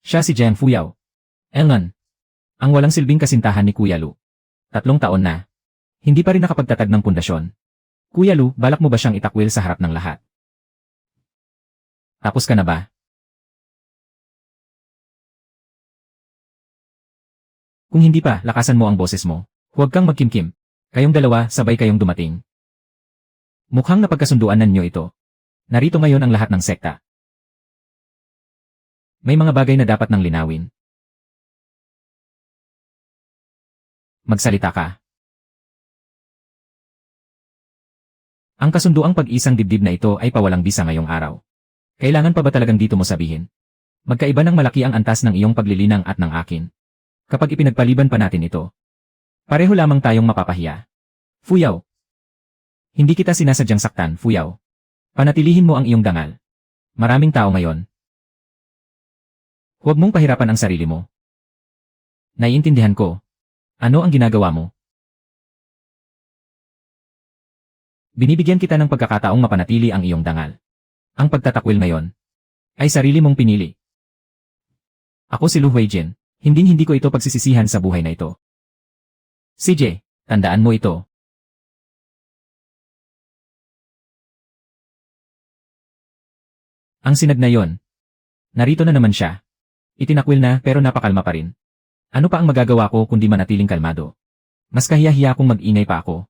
Siya si Jiang Fuyao. Elngan. Ang walang silbing kasintahan ni Kuya Lu. 3 taon na. Hindi pa rin nakapagtatag ng pundasyon. Kuya Lu, balak mo ba siyang itakwil sa harap ng lahat? Tapos ka na ba? Kung hindi pa, lakasan mo ang boses mo. Huwag kang magkimkim. Kayong dalawa, sabay kayong dumating. Mukhang napagkasunduan ninyo ito. Narito ngayon ang lahat ng sekta. May mga bagay na dapat nang linawin. Magsalita ka. Ang kasunduang pag-isang dibdib na ito ay pawalang bisa ngayong araw. Kailangan pa ba talagang dito mo sabihin? Magkaiba ng malaki ang antas ng iyong paglilinang at ng akin. Kapag ipinagpaliban pa natin ito, pareho lamang tayong mapapahiya. Fuyao. Hindi kita sinasadyang saktan, Fuyao. Panatilihin mo ang iyong dangal. Maraming tao ngayon. Huwag mong pahirapan ang sarili mo. Naiintindihan ko. Ano ang ginagawa mo? Binibigyan kita ng pagkakataong mapanatili ang iyong dangal. Ang pagtatakwil ngayon ay sarili mong pinili. Ako si Lu Huijin. Hindi ko ito pagsisisihan sa buhay na ito. CJ, tandaan mo ito. Ang sinag na yon. Narito na naman siya. Itinakwil na pero napakalma pa rin. Ano pa ang magagawa ko kundi manatiling kalmado? Mas kahiya-hiya kung mag-ingay pa ako.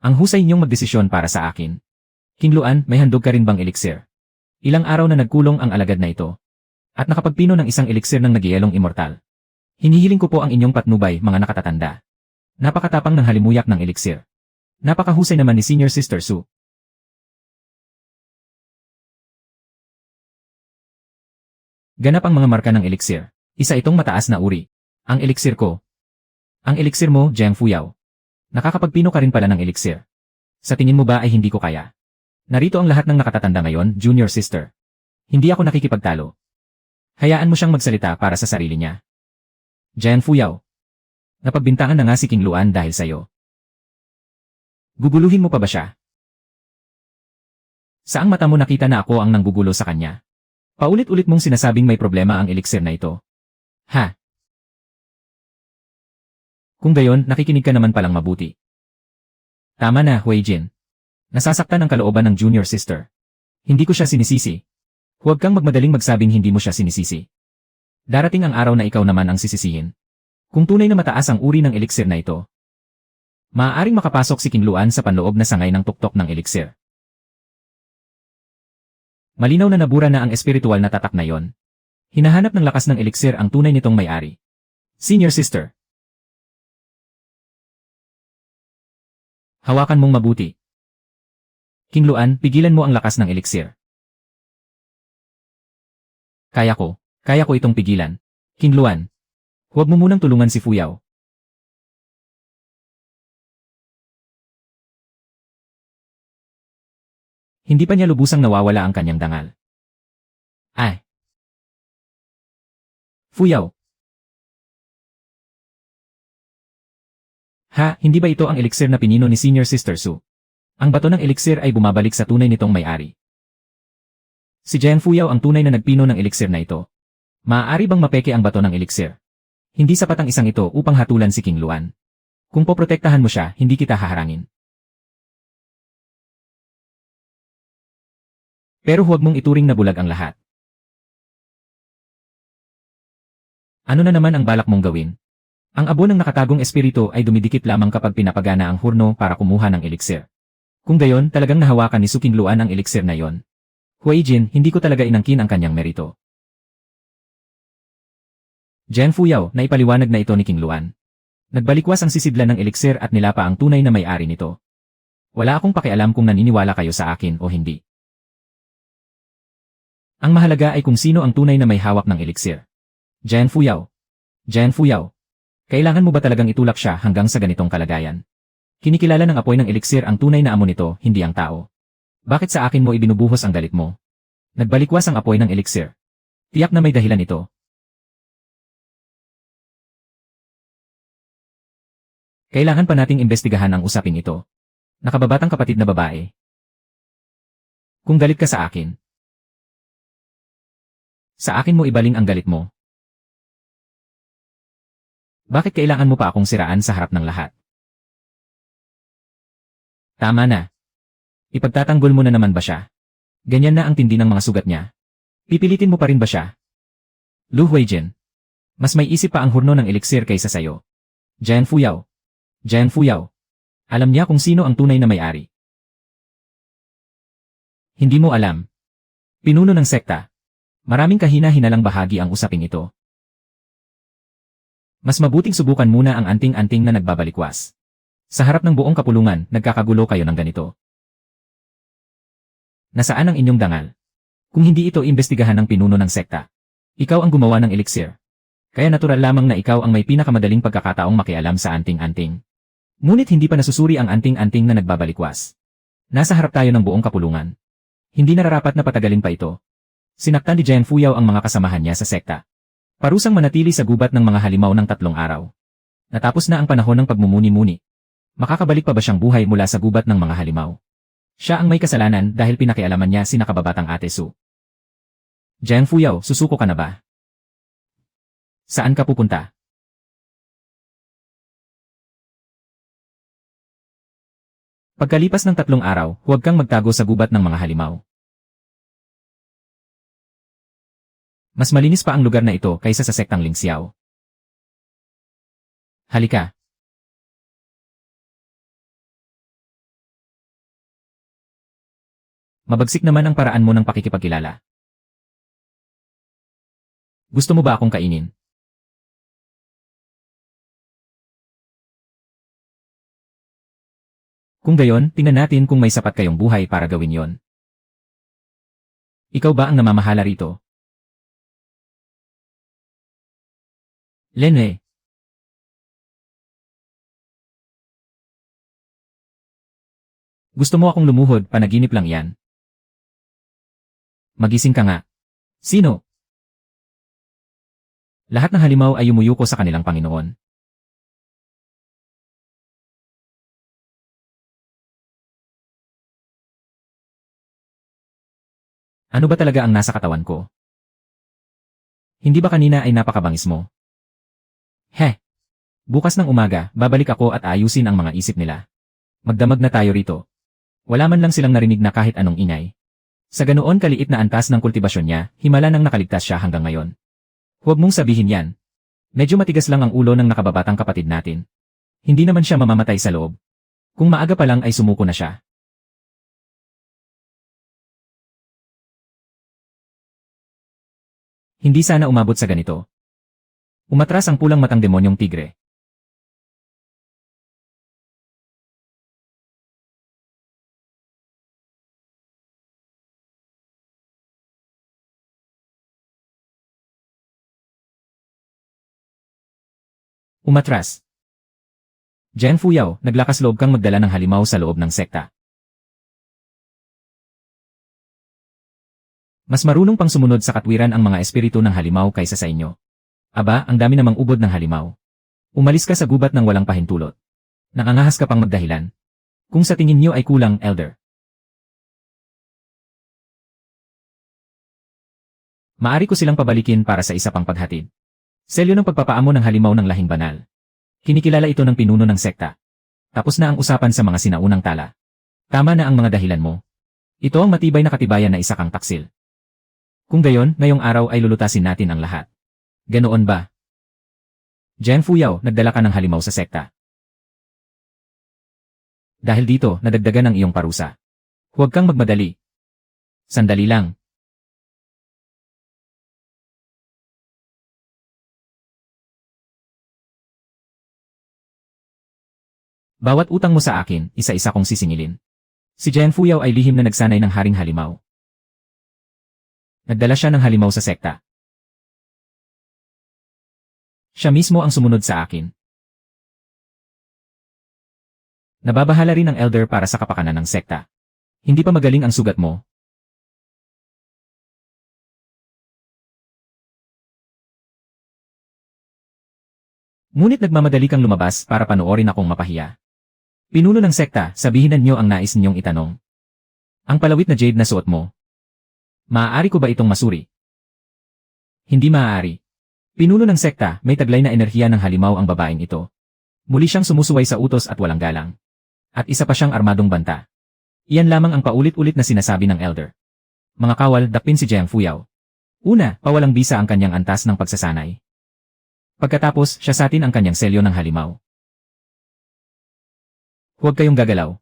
Ang husay niyong magdesisyon para sa akin. King Luan, may handog ka rin bang elixir? Ilang araw na nagkulong ang alagad na ito. At nakapagpino ng isang elixir ng nagyayalong immortal. Hinihiling ko po ang inyong patnubay, mga nakatatanda. Napakatapang ng halimuyak ng elixir. Napakahusay naman ni Senior Sister Su. Ganap ang mga marka ng elixir. Isa itong mataas na uri. Ang elixir ko. Ang elixir mo, Jiang Fuyao. Nakakapagpino ka rin pala ng elixir. Sa tingin mo ba ay hindi ko kaya? Narito ang lahat ng nakatatanda ngayon, Junior Sister. Hindi ako nakikipagtalo. Hayaan mo siyang magsalita para sa sarili niya. Jiang Fuyao. Napagbintangan na nga si King Luan dahil sa'yo. Guguluhin mo pa ba siya? Saang mata mo nakita na ako ang nanggugulo sa kanya? Paulit-ulit mong sinasabing may problema ang elixir na ito. Ha? Kung gayon, nakikinig ka naman palang mabuti. Tama na, Huijin. Nasasaktan ang kalooban ng Junior Sister. Hindi ko siya sinisisi. Huwag kang magmadaling magsabing hindi mo siya sinisisi. Darating ang araw na ikaw naman ang sisisihin. Kung tunay na mataas ang uri ng elixir na ito, maaaring makapasok si King Luan sa panloob na sangay ng tuktok ng elixir. Malinaw na nabura na ang espiritual na tatak na yon. Hinahanap ng lakas ng elixir ang tunay nitong may-ari. Senior Sister. Hawakan mong mabuti. King Luan, pigilan mo ang lakas ng elixir. Kaya ko itong pigilan. King Luan. Huwag mo munang tulungan si Fuyao. Hindi pa niya lubusang nawawala ang kanyang dangal. Ay! Fuyao. Ha, hindi ba ito ang elixir na pinino ni Senior Sister Su? Ang bato ng elixir ay bumabalik sa tunay nitong may-ari. Si Jiang Fuyao ang tunay na nagpino ng elixir na ito. Maaari bang mapeke ang bato ng elixir? Hindi sapat ang isang ito upang hatulan si King Luan. Kung poprotektahan mo siya, hindi kita haharangin. Pero huwag mong ituring na bulag ang lahat. Ano na naman ang balak mong gawin? Ang abo ng nakatagong espiritu ay dumidikit lamang kapag pinapagana ang hurno para kumuha ng elixir. Kung gayon, talagang nahawakan ni Su King Luan ang elixir na yon. Huijin, hindi ko talaga inangkin ang kanyang merito. Jiang Fuyao, naipaliwanag na ito ni King Luan. Nagbalikwas ang sisidlan ng elixir at nilapa ang tunay na may-ari nito. Wala akong pakialam kung naniniwala kayo sa akin o hindi. Ang mahalaga ay kung sino ang tunay na may hawak ng elixir. Jiang Fuyao. Jiang Fuyao. Kailangan mo ba talagang itulak siya hanggang sa ganitong kalagayan? Kinikilala ng apoy ng elixir ang tunay na amo nito, hindi ang tao. Bakit sa akin mo ibinubuhos ang galit mo? Nagbalikwas ang apoy ng elixir. Tiyak na may dahilan ito. Kailangan pa nating imbestigahan ang usaping ito. Nakababatang kapatid na babae. Kung galit ka sa akin, Sa akin mo ibaling ang galit mo. Bakit kailangan mo pa akong siraan sa harap ng lahat? Tama na. Ipagtatanggol mo na naman ba siya? Ganyan na ang tindi ng mga sugat niya. Pipilitin mo pa rin ba siya? Lu Huijin. Mas may isip pa ang hurno ng eliksir kaysa sayo. Jian Fuyao. Jian Fuyao. Alam niya kung sino ang tunay na may-ari. Hindi mo alam. Pinuno ng sekta. Maraming kahina-hinalang bahagi ang usaping ito. Mas mabuting subukan muna ang anting-anting na nagbabalikwas. Sa harap ng buong kapulungan, nagkakagulo kayo ng ganito. Nasaan ang inyong dangal? Kung hindi ito imbestigahan ng pinuno ng sekta. Ikaw ang gumawa ng eliksir. Kaya natural lamang na ikaw ang may pinakamadaling pagkakataong makialam sa anting-anting. Ngunit hindi pa nasusuri ang anting-anting na nagbabalikwas. Nasa harap tayo ng buong kapulungan. Hindi nararapat na patagalin pa ito. Sinaktan ni Jian Fuyao ang mga kasamahan niya sa sekta. Parusang manatili sa gubat ng mga halimaw ng 3 araw. Natapos na ang panahon ng pagmumuni-muni. Makakabalik pa ba siyang buhay mula sa gubat ng mga halimaw? Siya ang may kasalanan dahil pinakialaman niya si nakababatang Ate Su. Jian Fuyao, susuko ka na ba? Saan ka pupunta? Pagkalipas ng 3 araw, huwag kang magtago sa gubat ng mga halimaw. Mas malinis pa ang lugar na ito kaysa sa sektang Lingxiao. Halika. Mabagsik naman ang paraan mo ng pakikipagkilala. Gusto mo ba akong kainin? Kung gayon, tingnan natin kung may sapat kayong buhay para gawin yon. Ikaw ba ang namamahala rito? Lene. Gusto mo akong lumuhod, panaginip lang yan. Magising ka nga. Sino? Lahat ng halimaw ay yumuyuko sa kanilang Panginoon. Ano ba talaga ang nasa katawan ko? Hindi ba kanina ay napakabangis mo? Bukas ng umaga, babalik ako at ayusin ang mga isip nila. Magdamag na tayo rito. Wala man lang silang narinig na kahit anong ingay. Sa ganoon kaliit na antas ng kultibasyon niya, himala nang nakaligtas siya hanggang ngayon. Huwag mong sabihin yan. Medyo matigas lang ang ulo ng nakababatang kapatid natin. Hindi naman siya mamamatay sa loob. Kung maaga pa lang ay sumuko na siya. Hindi sana umabot sa ganito. Umatras ang pulang matang demonyong tigre. Umatras. Jian Fuyao, naglakas loob kang magdala ng halimaw sa loob ng sekta. Mas marunong pang sumunod sa katwiran ang mga espiritu ng halimaw kaysa sa inyo. Aba, ang dami namang ubod ng halimaw. Umalis ka sa gubat ng walang pahintulot. Nangangahas ka pang magdahilan. Kung sa tingin niyo ay kulang, Elder. Maari ko silang pabalikin para sa isa pang paghatid. Selyo ng pagpapaamo ng halimaw ng lahing banal. Kinikilala ito ng pinuno ng sekta. Tapos na ang usapan sa mga sinaunang tala. Tama na ang mga dahilan mo. Ito ang matibay na katibayan na isa kang taksil. Kung gayon, ngayong araw ay lulutasin natin ang lahat. Ganoon ba? Jian Fuyao, nagdala ka ng halimaw sa sekta. Dahil dito, nadagdagan ang iyong parusa. Huwag kang magmadali. Sandali lang. Bawat utang mo sa akin, isa-isa kong sisingilin. Si Jian Fuyao ay lihim na nagsanay ng haring halimaw. Nagdala siya ng halimaw sa sekta. Siya mismo ang sumunod sa akin. Nababahala rin ang elder para sa kapakanan ng sekta. Hindi pa magaling ang sugat mo. Ngunit nagmamadali kang lumabas para panoorin akong mapahiya. Pinuno ng sekta, sabihinan niyo ang nais ninyong itanong. Ang palawit na jade na suot mo. Maaari ko ba itong masuri? Hindi maaari. Pinuno ng sekta, may taglay na enerhiya ng halimaw ang babaeng ito. Muli siyang sumusuway sa utos at walang galang. At isa pa siyang armadong banta. Iyan lamang ang paulit-ulit na sinasabi ng elder. Mga kawal, dakpin si Jiang Fuyao. Una, pawalang bisa ang kanyang antas ng pagsasanay. Pagkatapos, siya sa atin ang kanyang selyo ng halimaw. Huwag kayong gagalaw.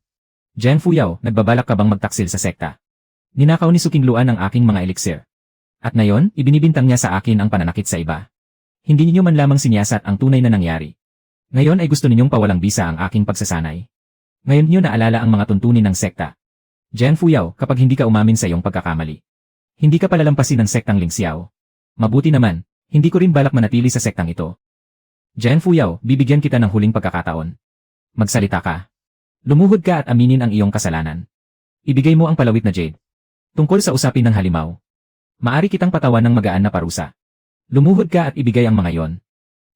Jiang Fuyao, nagbabalak ka bang magtaksil sa sekta? Ninakaw ni Suking Luan ang aking mga elixir. At ngayon, ibinibintang niya sa akin ang pananakit sa iba. Hindi ninyo man lamang siniyasat ang tunay na nangyari. Ngayon ay gusto ninyong pawalang bisa ang aking pagsasanay. Ngayon niyo naalala ang mga tuntunin ng sekta. Jiang Fuyao, kapag hindi ka umamin sa iyong pagkakamali, hindi ka palalampasin ng sektang Ling Xiao. Mabuti naman, hindi ko rin balak manatili sa sektang ito. Jiang Fuyao, bibigyan kita ng huling pagkakataon. Magsalita ka. Lumuhod ka at aminin ang iyong kasalanan. Ibigay mo ang palawit na jade. Tungkol sa usapin ng halimaw. Maari kitang patawan ng magaan na parusa. Lumuhod ka at ibigay ang mga yon.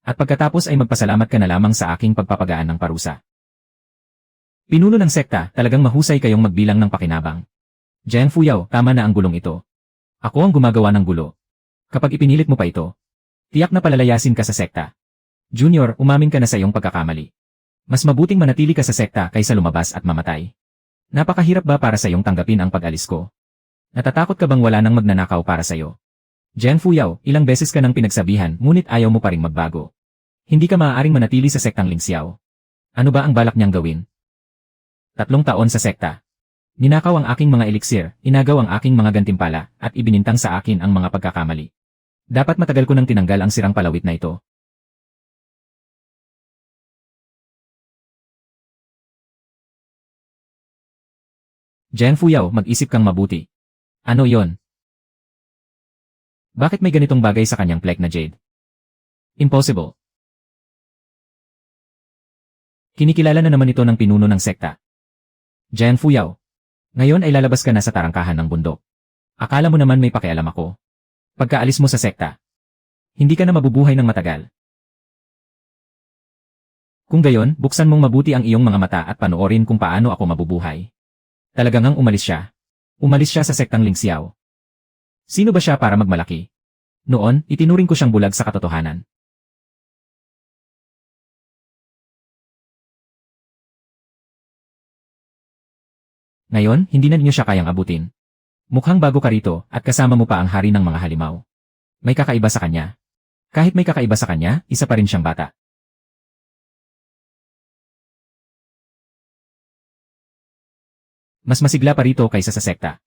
At pagkatapos ay magpasalamat ka na lamang sa aking pagpapagaan ng parusa. Pinuno ng sekta, talagang mahusay kayong magbilang ng pakinabang. Jiang Fuyao, tama na ang gulong ito. Ako ang gumagawa ng gulo. Kapag ipinilit mo pa ito, tiyak na palalayasin ka sa sekta. Junior, umamin ka na sa iyong pagkakamali. Mas mabuting manatili ka sa sekta kaysa lumabas at mamatay. Napakahirap ba para sa iyong tanggapin ang pag-alis ko? Natatakot ka bang wala nang magnanakaw para sa iyo? Jiang Fuyao, ilang beses ka nang pinagsabihan ngunit ayaw mo pa ring magbago. Hindi ka maaaring manatili sa sektang Ling Xiao. Ano ba ang balak niyang gawin? 3 taon sa sekta. Ninakaw ang aking mga elixir, inagaw ang aking mga gantimpala, at ibinintang sa akin ang mga pagkakamali. Dapat matagal ko nang tinanggal ang sirang palawit na ito. Jiang Fuyao, mag-isip kang mabuti. Ano yon? Bakit may ganitong bagay sa kanyang plek na jade? Impossible. Kinikilala na naman ito ng pinuno ng sekta. Jiang Fuyao, ngayon ay lalabas ka na sa tarangkahan ng bundok. Akala mo naman may pakialam ako. Pagkaalis mo sa sekta, hindi ka na mabubuhay ng matagal. Kung gayon, buksan mong mabuti ang iyong mga mata at panoorin kung paano ako mabubuhay. Talagang ang umalis siya. Umalis siya sa sektang Ling Xiao. Sino ba siya para magmalaki? Noon, itinuring ko siyang bulag sa katotohanan. Ngayon, hindi na ninyo siya kayang abutin. Mukhang bago ka rito, at kasama mo pa ang hari ng mga halimaw. May kakaiba sa kanya. Kahit may kakaiba sa kanya, isa pa rin siyang bata. Mas masigla pa rito kaysa sa sekta.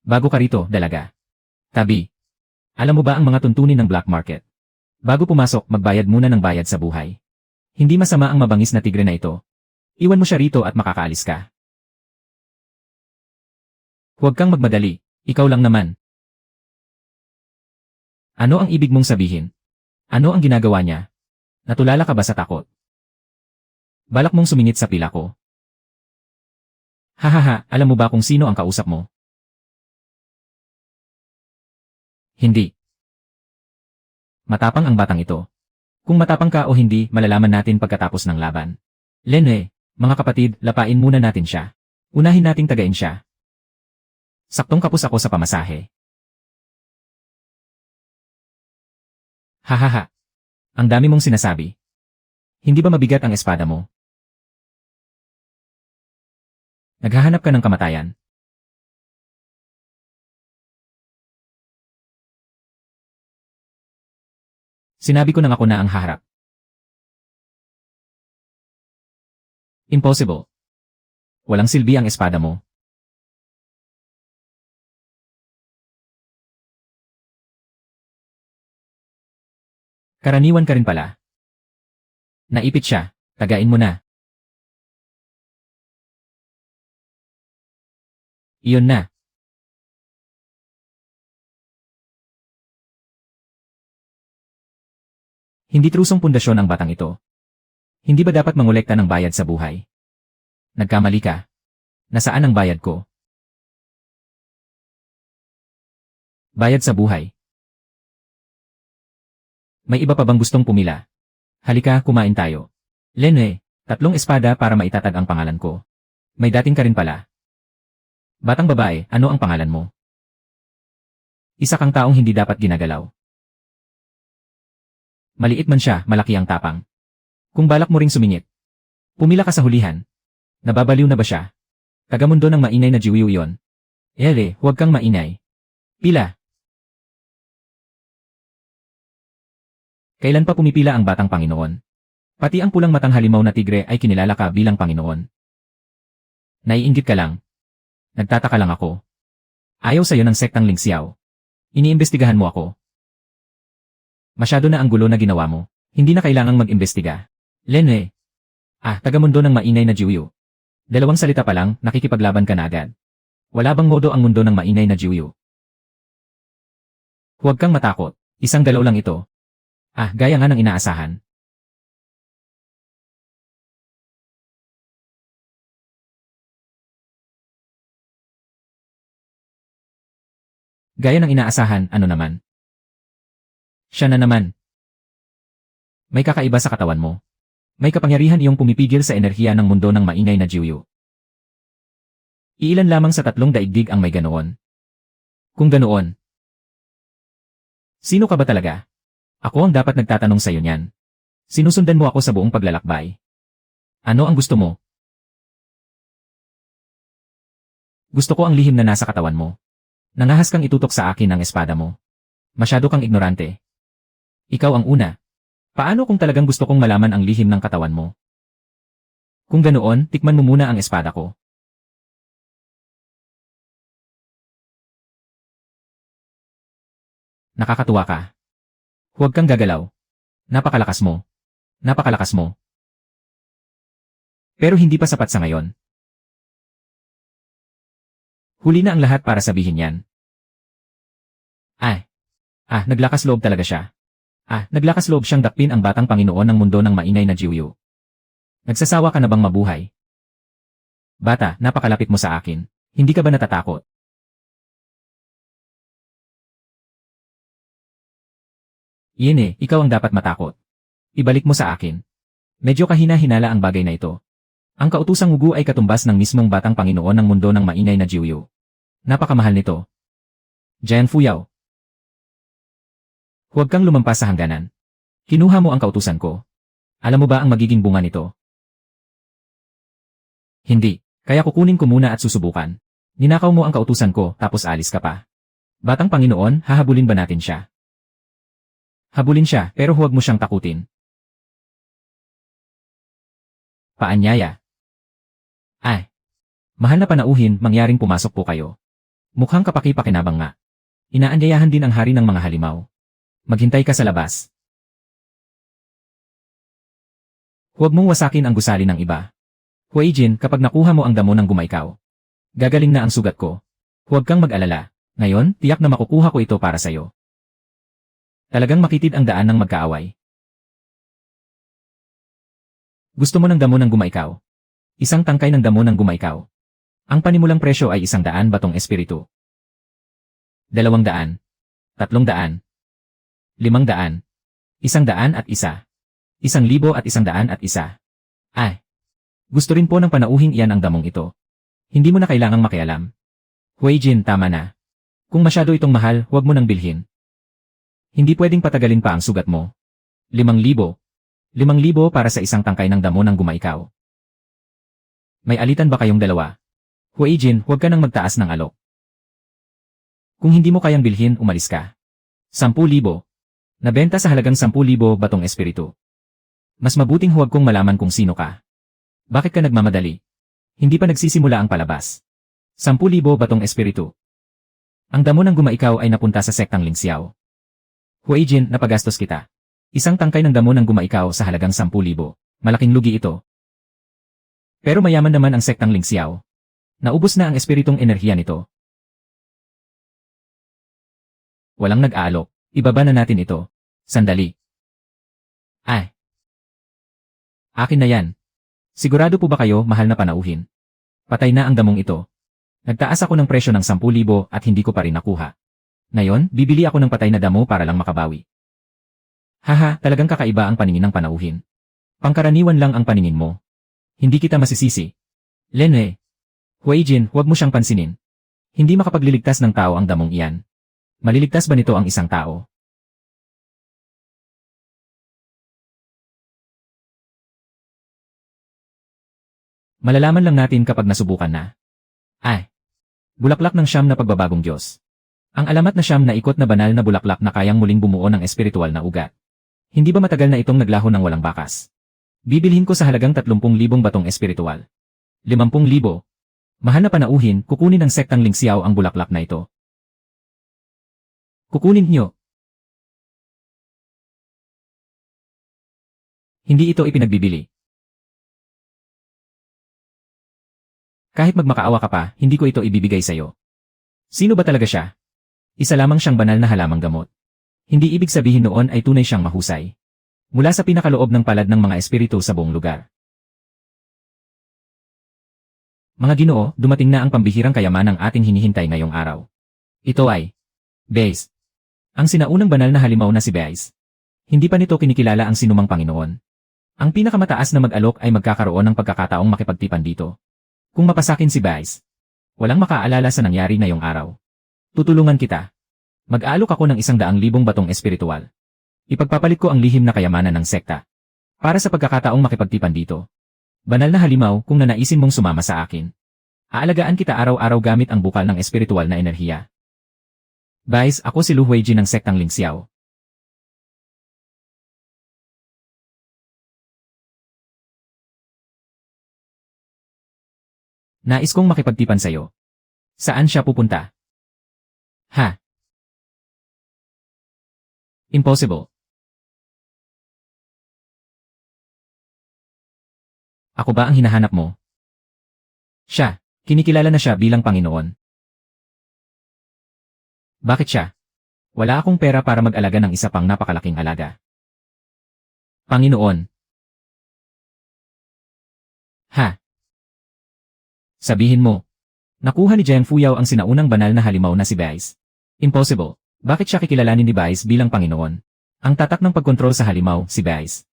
Bago ka rito, dalaga. Tabi. Alam mo ba ang mga tuntunin ng black market? Bago pumasok, magbayad muna ng bayad sa buhay. Hindi masama ang mabangis na tigre na ito. Iwan mo siya rito at makakaalis ka. Huwag kang magmadali, ikaw lang naman. Ano ang ibig mong sabihin? Ano ang ginagawa niya? Natulala ka ba sa takot? Balak mong sumingit sa pila ko. Hahaha, alam mo ba kung sino ang kausap mo? Hindi. Matapang ang batang ito. Kung matapang ka o hindi, malalaman natin pagkatapos ng laban. Lenhe, mga kapatid, lapain muna natin siya. Unahin nating tagain siya. Saktong kapos ako sa pamasahe. Hahaha. Ang dami mong sinasabi. Hindi ba mabigat ang espada mo? Naghahanap ka ng kamatayan. Sinabi ko na ako na ang haharap. Impossible. Walang silbi ang espada mo. Karaniwan ka rin pala. Naipit siya, tagain mo na. Iyon na. Hindi trusong pundasyon ang batang ito. Hindi ba dapat mangolekta ng bayad sa buhay? Nagkamali ka. Nasaan ang bayad ko? Bayad sa buhay. May iba pa bang gustong pumila? Halika, kumain tayo. Lenhe, 3 espada para maitatag ang pangalan ko. May dating ka rin pala. Batang babae, ano ang pangalan mo? Isa kang taong hindi dapat ginagalaw. Maliit man siya, malaki ang tapang. Kung balak mo ring sumingit, pumila ka sa hulihan. Nababaliw na ba siya? Tagamundo ng mainay na Jiwiu yon. Huwag kang mainay. Pila. Kailan pa pumipila ang batang Panginoon? Pati ang pulang matang halimaw na tigre ay kinilala ka bilang Panginoon. Naiinggit ka lang. Nagtataka lang ako. Ayaw sa'yo ng sektang Lingxiao. Iniimbestigahan mo ako. Masyado na ang gulo na ginawa mo. Hindi na kailangang mag-imbestiga. Lenwei. Tagamundo ng mainay na Jiwiu. 2 salita pa lang, nakikipaglaban ka na agad. Wala bang modo ang mundo ng mainay na Jiwiu? Huwag kang matakot. Isang galaw lang ito. Gaya nga ng inaasahan. Gaya ng inaasahan, ano naman? Siya na naman. May kakaiba sa katawan mo. May kapangyarihan iyong pumipigil sa enerhiya ng mundo ng mainay na Jiwiu. Iilan lamang sa 3 daigdig ang may ganoon. Kung ganoon, sino ka ba talaga? Ako ang dapat nagtatanong sa iyo niyan. Sinusundan mo ako sa buong paglalakbay. Ano ang gusto mo? Gusto ko ang lihim na nasa katawan mo. Nangahas kang itutok sa akin ang espada mo. Masyado kang ignorante. Ikaw ang una. Paano kung talagang gusto kong malaman ang lihim ng katawan mo? Kung ganoon, tikman mo muna ang espada ko. Nakakatuwa ka. Huwag kang gagalaw. Napakalakas mo. Napakalakas mo. Pero hindi pa sapat sa ngayon. Huli na ang lahat para sabihin yan. Naglakas loob talaga siya. Naglakas loob siyang dakpin ang batang Panginoon ng mundo ng mainay na Jiwiu. Nagsasawa ka na bang mabuhay? Bata, napakalapit mo sa akin. Hindi ka ba natatakot? Ikaw ang dapat matakot. Ibalik mo sa akin. Medyo kahina-hinala ang bagay na ito. Ang kautusang ugu ay katumbas ng mismong batang Panginoon ng mundo ng mainay na Jiwiu. Napakamahal nito. Jian Fuyao. Huwag kang lumampas sa hangganan. Kinuha mo ang kautusan ko. Alam mo ba ang magiging bunga nito? Hindi, kaya kukunin ko muna at susubukan. Ninakaw mo ang kautusan ko tapos alis ka pa. Batang Panginoon, hahabulin ba natin siya? Habulin siya, pero huwag mo siyang takutin. Paanyaya. Mahal na panauhin, mangyaring pumasok po kayo. Mukhang kapaki-pakinabang nga. Inaanyayahan din ang hari ng mga halimaw. Maghintay ka sa labas. Huwag mong wasakin ang gusali ng iba. Huaijin, kapag nakuha mo ang damo ng gumaikaw, gagaling na ang sugat ko. Huwag kang mag-alala. Ngayon, tiyak na makukuha ko ito para sa'yo. Talagang makitid ang daan ng magkaaway. Gusto mo ng damo ng gumaikaw? Isang tangkay ng damo ng gumaikaw. Ang panimulang presyo ay 100 batong espiritu. 200, 300, 500, 100 at isa. 1,000 at 100 at isa. Gusto rin po ng panauhing iyan ang damong ito. Hindi mo na kailangang makialam. Huaijin, tama na. Kung masyado itong mahal, huwag mo nang bilhin. Hindi pwedeng patagalin pa ang sugat mo. 5,000. 5,000 para sa isang tangkay ng damo ng gumaikaw. May alitan ba kayong dalawa? Huaijin, huwag ka nang magtaas ng alok. Kung hindi mo kayang bilhin, umalis ka. 10,000. Nabenta sa halagang 10,000 batong espiritu. Mas mabuting huwag kong malaman kung sino ka. Bakit ka nagmamadali? Hindi pa nagsisimula ang palabas. 10,000 batong espiritu. Ang damo ng gumaikaw ay napunta sa sektang Lingxiao. Huaijin, napagastos kita. Isang tangkay ng damo ng gumaikaw sa halagang 10,000. Malaking lugi ito. Pero mayaman naman ang sektang Lingxiao. Naubos na ang espiritong enerhiya nito. Walang nag-aalok. Ibaba na natin ito. Sandali. Akin na yan. Sigurado po ba kayo, mahal na panauhin? Patay na ang damong ito. Nagtaas ako ng presyo ng 10,000 at hindi ko pa rin nakuha. Ngayon, bibili ako ng patay na damo para lang makabawi. Haha, talagang kakaiba ang paningin ng panauhin. Pangkaraniwan lang ang paningin mo. Hindi kita masisisi. Lenwei. Huaijin, huwag mo siyang pansinin. Hindi makapagliligtas ng tao ang damong iyan. Maliligtas ba nito ang isang tao? Malalaman lang natin kapag nasubukan na. Ay! Bulaklak ng siyam na pagbabagong Diyos. Ang alamat na siyam na ikot na banal na bulaklak na kayang muling bumuo ng espiritual na ugat. Hindi ba matagal na itong naglaho ng walang bakas? Bibilhin ko sa halagang 30,000 batong espiritual. 50,000. Mahal na panauhin, kukunin ng sektang Lingxiao ang bulaklak na ito. Kukunin niyo. Hindi ito ipinagbibili. Kahit magmakaawa ka pa, hindi ko ito ibibigay sa'yo. Sino ba talaga siya? Isa lamang siyang banal na halamang gamot. Hindi ibig sabihin noon ay tunay siyang mahusay. Mula sa pinakaloob ng palad ng mga espiritu sa buong lugar. Mga Ginoo, dumating na ang pambihirang kayamanang ating hinihintay ngayong araw. Ito ay Beis. Ang sinaunang banal na halimaw na si Beis. Hindi pa nito kinikilala ang sinumang Panginoon. Ang pinakamataas na mag-alok ay magkakaroon ng pagkakataong makipagtipan dito. Kung mapasakin si Beis, walang makaalala sa nangyari ngayong araw. Tutulungan kita. Mag-aalok ako ng 100,000 batong espiritual. Ipagpapalit ko ang lihim na kayamanan ng sekta. Para sa pagkakataong makipagtipan dito. Banal na halimaw kung nanaisin mong sumama sa akin. Aalagaan kita araw-araw gamit ang bukal ng espiritual na enerhiya. Beis, ako si Lu Huijin ng sektang Lingxiao. Nais kong makipagtipan sa'yo. Saan siya pupunta? Ha? Impossible. Ako ba ang hinahanap mo? Siya, kinikilala na siya bilang Panginoon. Bakit siya? Wala akong pera para mag-alaga ng isa pang napakalaking alaga. Panginoon. Ha? Sabihin mo. Nakuha ni Zheng Fuyao ang sinaunang banal na halimaw na si Beis. Impossible. Bakit siya kikilalanin ni Beis bilang Panginoon? Ang tatak ng pagkontrol sa halimaw, si Beis.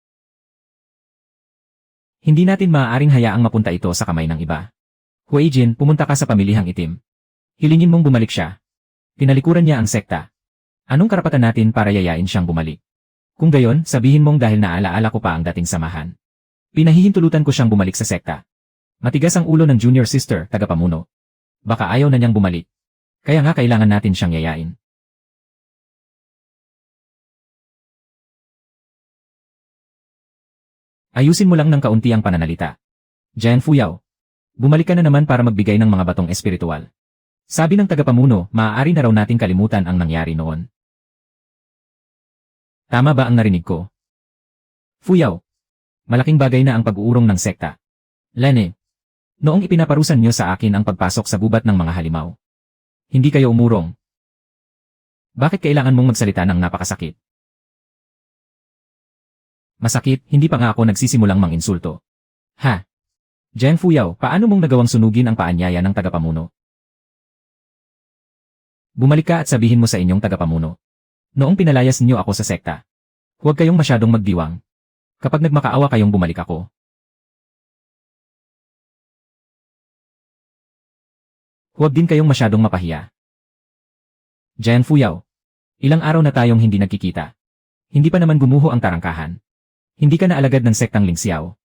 Hindi natin maaaring hayaang mapunta ito sa kamay ng iba. Huijin, pumunta ka sa pamilihang itim. Hilingin mong bumalik siya. Tinalikuran niya ang sekta. Anong karapatan natin para yayain siyang bumalik? Kung gayon, sabihin mong dahil naalaala ko pa ang dating samahan. Pinahihintulutan ko siyang bumalik sa sekta. Matigas ang ulo ng junior sister, tagapamuno. Baka ayaw na niyang bumalik. Kaya nga kailangan natin siyang yayain. Ayusin mo lang ng kaunti ang pananalita. Zheng Fuyao. Bumalik ka na naman para magbigay ng mga batong espiritual. Sabi ng tagapamuno, maaari na raw nating kalimutan ang nangyari noon. Tama ba ang narinig ko? Fuyao. Malaking bagay na ang pag-uurong ng sekta. Lene. Noong ipinaparusan niyo sa akin ang pagpasok sa gubat ng mga halimaw. Hindi kayo umurong. Bakit kailangan mong magsalita ng napakasakit? Masakit, hindi pa nga ako nagsisimulang manginsulto. Ha? Zheng Fuyao, paano mong nagawang sunugin ang paanyaya ng tagapamuno? Bumalik ka at sabihin mo sa inyong tagapamuno. Noong pinalayas niyo ako sa sekta. Huwag kayong masyadong magdiwang. Kapag nagmakaawa kayong bumalik ako. Huwag din kayong masyadong mapahiya. Zheng Fuyao. Ilang araw na tayong hindi nagkikita. Hindi pa naman gumuho ang tarangkahan. Hindi ka na alagad ng sektang Lingxiao.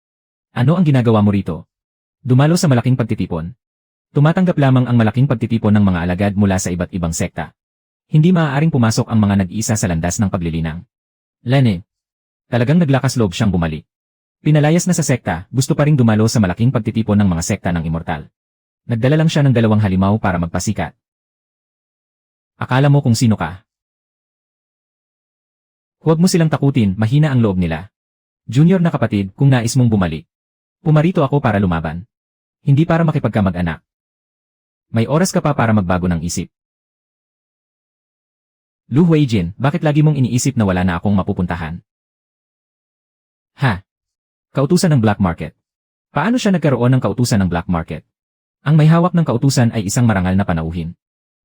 Ano ang ginagawa mo rito? Dumalo sa malaking pagtitipon. Tumatanggap lamang ang malaking pagtitipon ng mga alagad mula sa iba't ibang sekta. Hindi maaaring pumasok ang mga nag-iisa sa landas ng paglilinang. Lene. Talagang naglakas loob siyang bumalik. Pinalayas na sa sekta, gusto pa ring dumalo sa malaking pagtitipon ng mga sekta ng immortal. Nagdala lang siya ng 2 halimaw para magpasikat. Akala mo kung sino ka? Huwag mo silang takutin, mahina ang loob nila. Junior na kapatid, kung nais mong bumalik. Pumarito ako para lumaban. Hindi para makipagkamag-anak. May oras ka pa para magbago ng isip. Lu Huijin, bakit lagi mong iniisip na wala na akong mapupuntahan? Ha? Kautusan ng black market. Paano siya nagkaroon ng kautusan ng black market? Ang may hawak ng kautusan ay isang marangal na panauhin.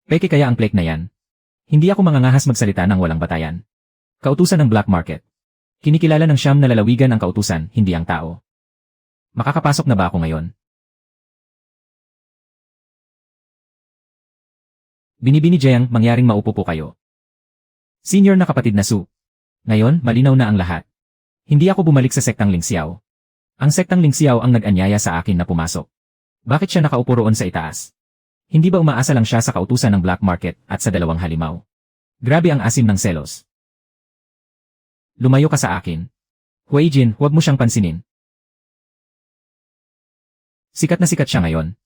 Peke kaya ang plek na yan? Hindi ako mangangahas magsalita ng walang batayan. Kautusan ng black market. Kinikilala ng siyam na lalawigan ang kautusan, hindi ang tao. Makakapasok na ba ako ngayon? Binibini Jiang, mangyaring maupo po kayo. Senior na kapatid na Su. Ngayon, malinaw na ang lahat. Hindi ako bumalik sa sektang Lingxiao. Ang sektang Lingxiao ang nag-anyaya sa akin na pumasok. Bakit siya nakaupo roon sa itaas? Hindi ba umaasa lang siya sa kautusan ng black market at sa dalawang halimaw? Grabe ang asim ng selos. Lumayo ka sa akin. Huijin, huwag mo siyang pansinin. Sikat na sikat siya ngayon.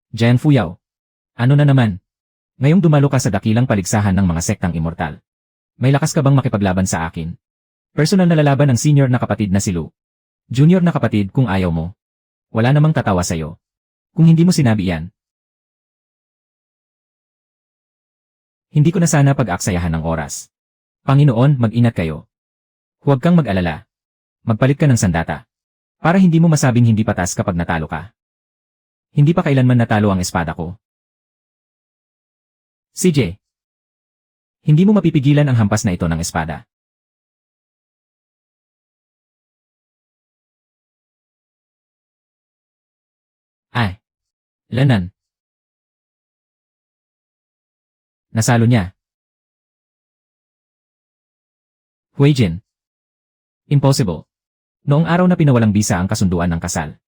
Jian Fuyao. Ano na naman? Ngayong dumalo ka sa dakilang paligsahan ng mga sektang immortal. May lakas ka bang makipaglaban sa akin? Personal na lalaban ng senior na kapatid na si Lu. Junior na kapatid kung ayaw mo. Wala namang tatawa sa'yo. Kung hindi mo sinabi yan. Hindi ko na sana pag-aksayahan ng oras. Panginoon, mag-ingat kayo. Huwag kang mag-alala. Magpalit ka ng sandata. Para hindi mo masabing hindi patas kapag natalo ka. Hindi pa kailanman natalo ang espada ko. CJ. Hindi mo mapipigilan ang hampas na ito ng espada. Ay. Lanan. Nasalo niya. Huijin. Impossible. Noong araw na pinawalang bisa ang kasunduan ng kasal.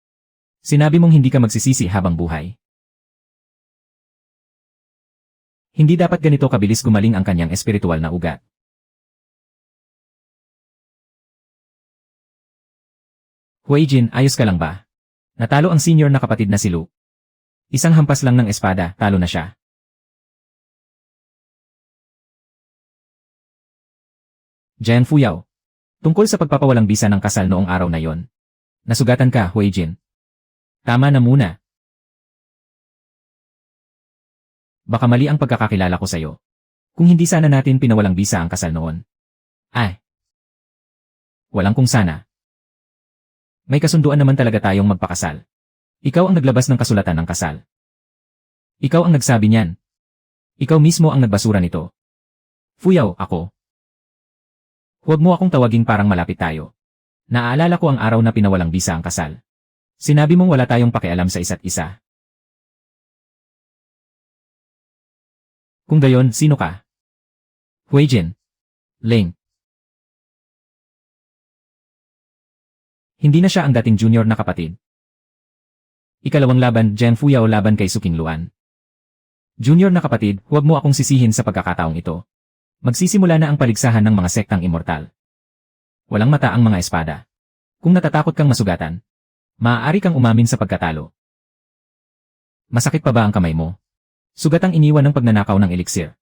Sinabi mong hindi ka magsisisi habang buhay. Hindi dapat ganito kabilis gumaling ang kanyang espiritual na ugat. Huijin, ayos ka lang ba? Natalo ang senior na kapatid na si Lu. Isang hampas lang ng espada, talo na siya. Jian Fuyao. Tungkol sa pagpapawalang bisa ng kasal noong araw na yon. Nasugatan ka, Huijin. Tama na muna. Baka mali ang pagkakakilala ko sa'yo. Kung hindi sana natin pinawalang bisa ang kasal noon. Ay. Walang kung sana. May kasunduan naman talaga tayong magpakasal. Ikaw ang naglabas ng kasulatan ng kasal. Ikaw ang nagsabi niyan. Ikaw mismo ang nagbasura nito. Fuyao, ako. Huwag mo akong tawaging parang malapit tayo. Naaalala ko ang araw na pinawalang bisa ang kasal. Sinabi mong wala tayong pakialam sa isa't isa. Kung gayon, sino ka? Huijin. Ling. Hindi na siya ang dating junior na kapatid. Ikalawang laban, Jian Fuyao laban kay Suking Luan. Junior na kapatid, huwag mo akong sisihin sa pagkakataong ito. Magsisimula na ang paligsahan ng mga sektang immortal. Walang mata ang mga espada. Kung natatakot kang masugatan, maaari kang umamin sa pagkatalo. Masakit pa ba ang kamay mo? Sugatang iniwan ng pagnanakaw ng elixir.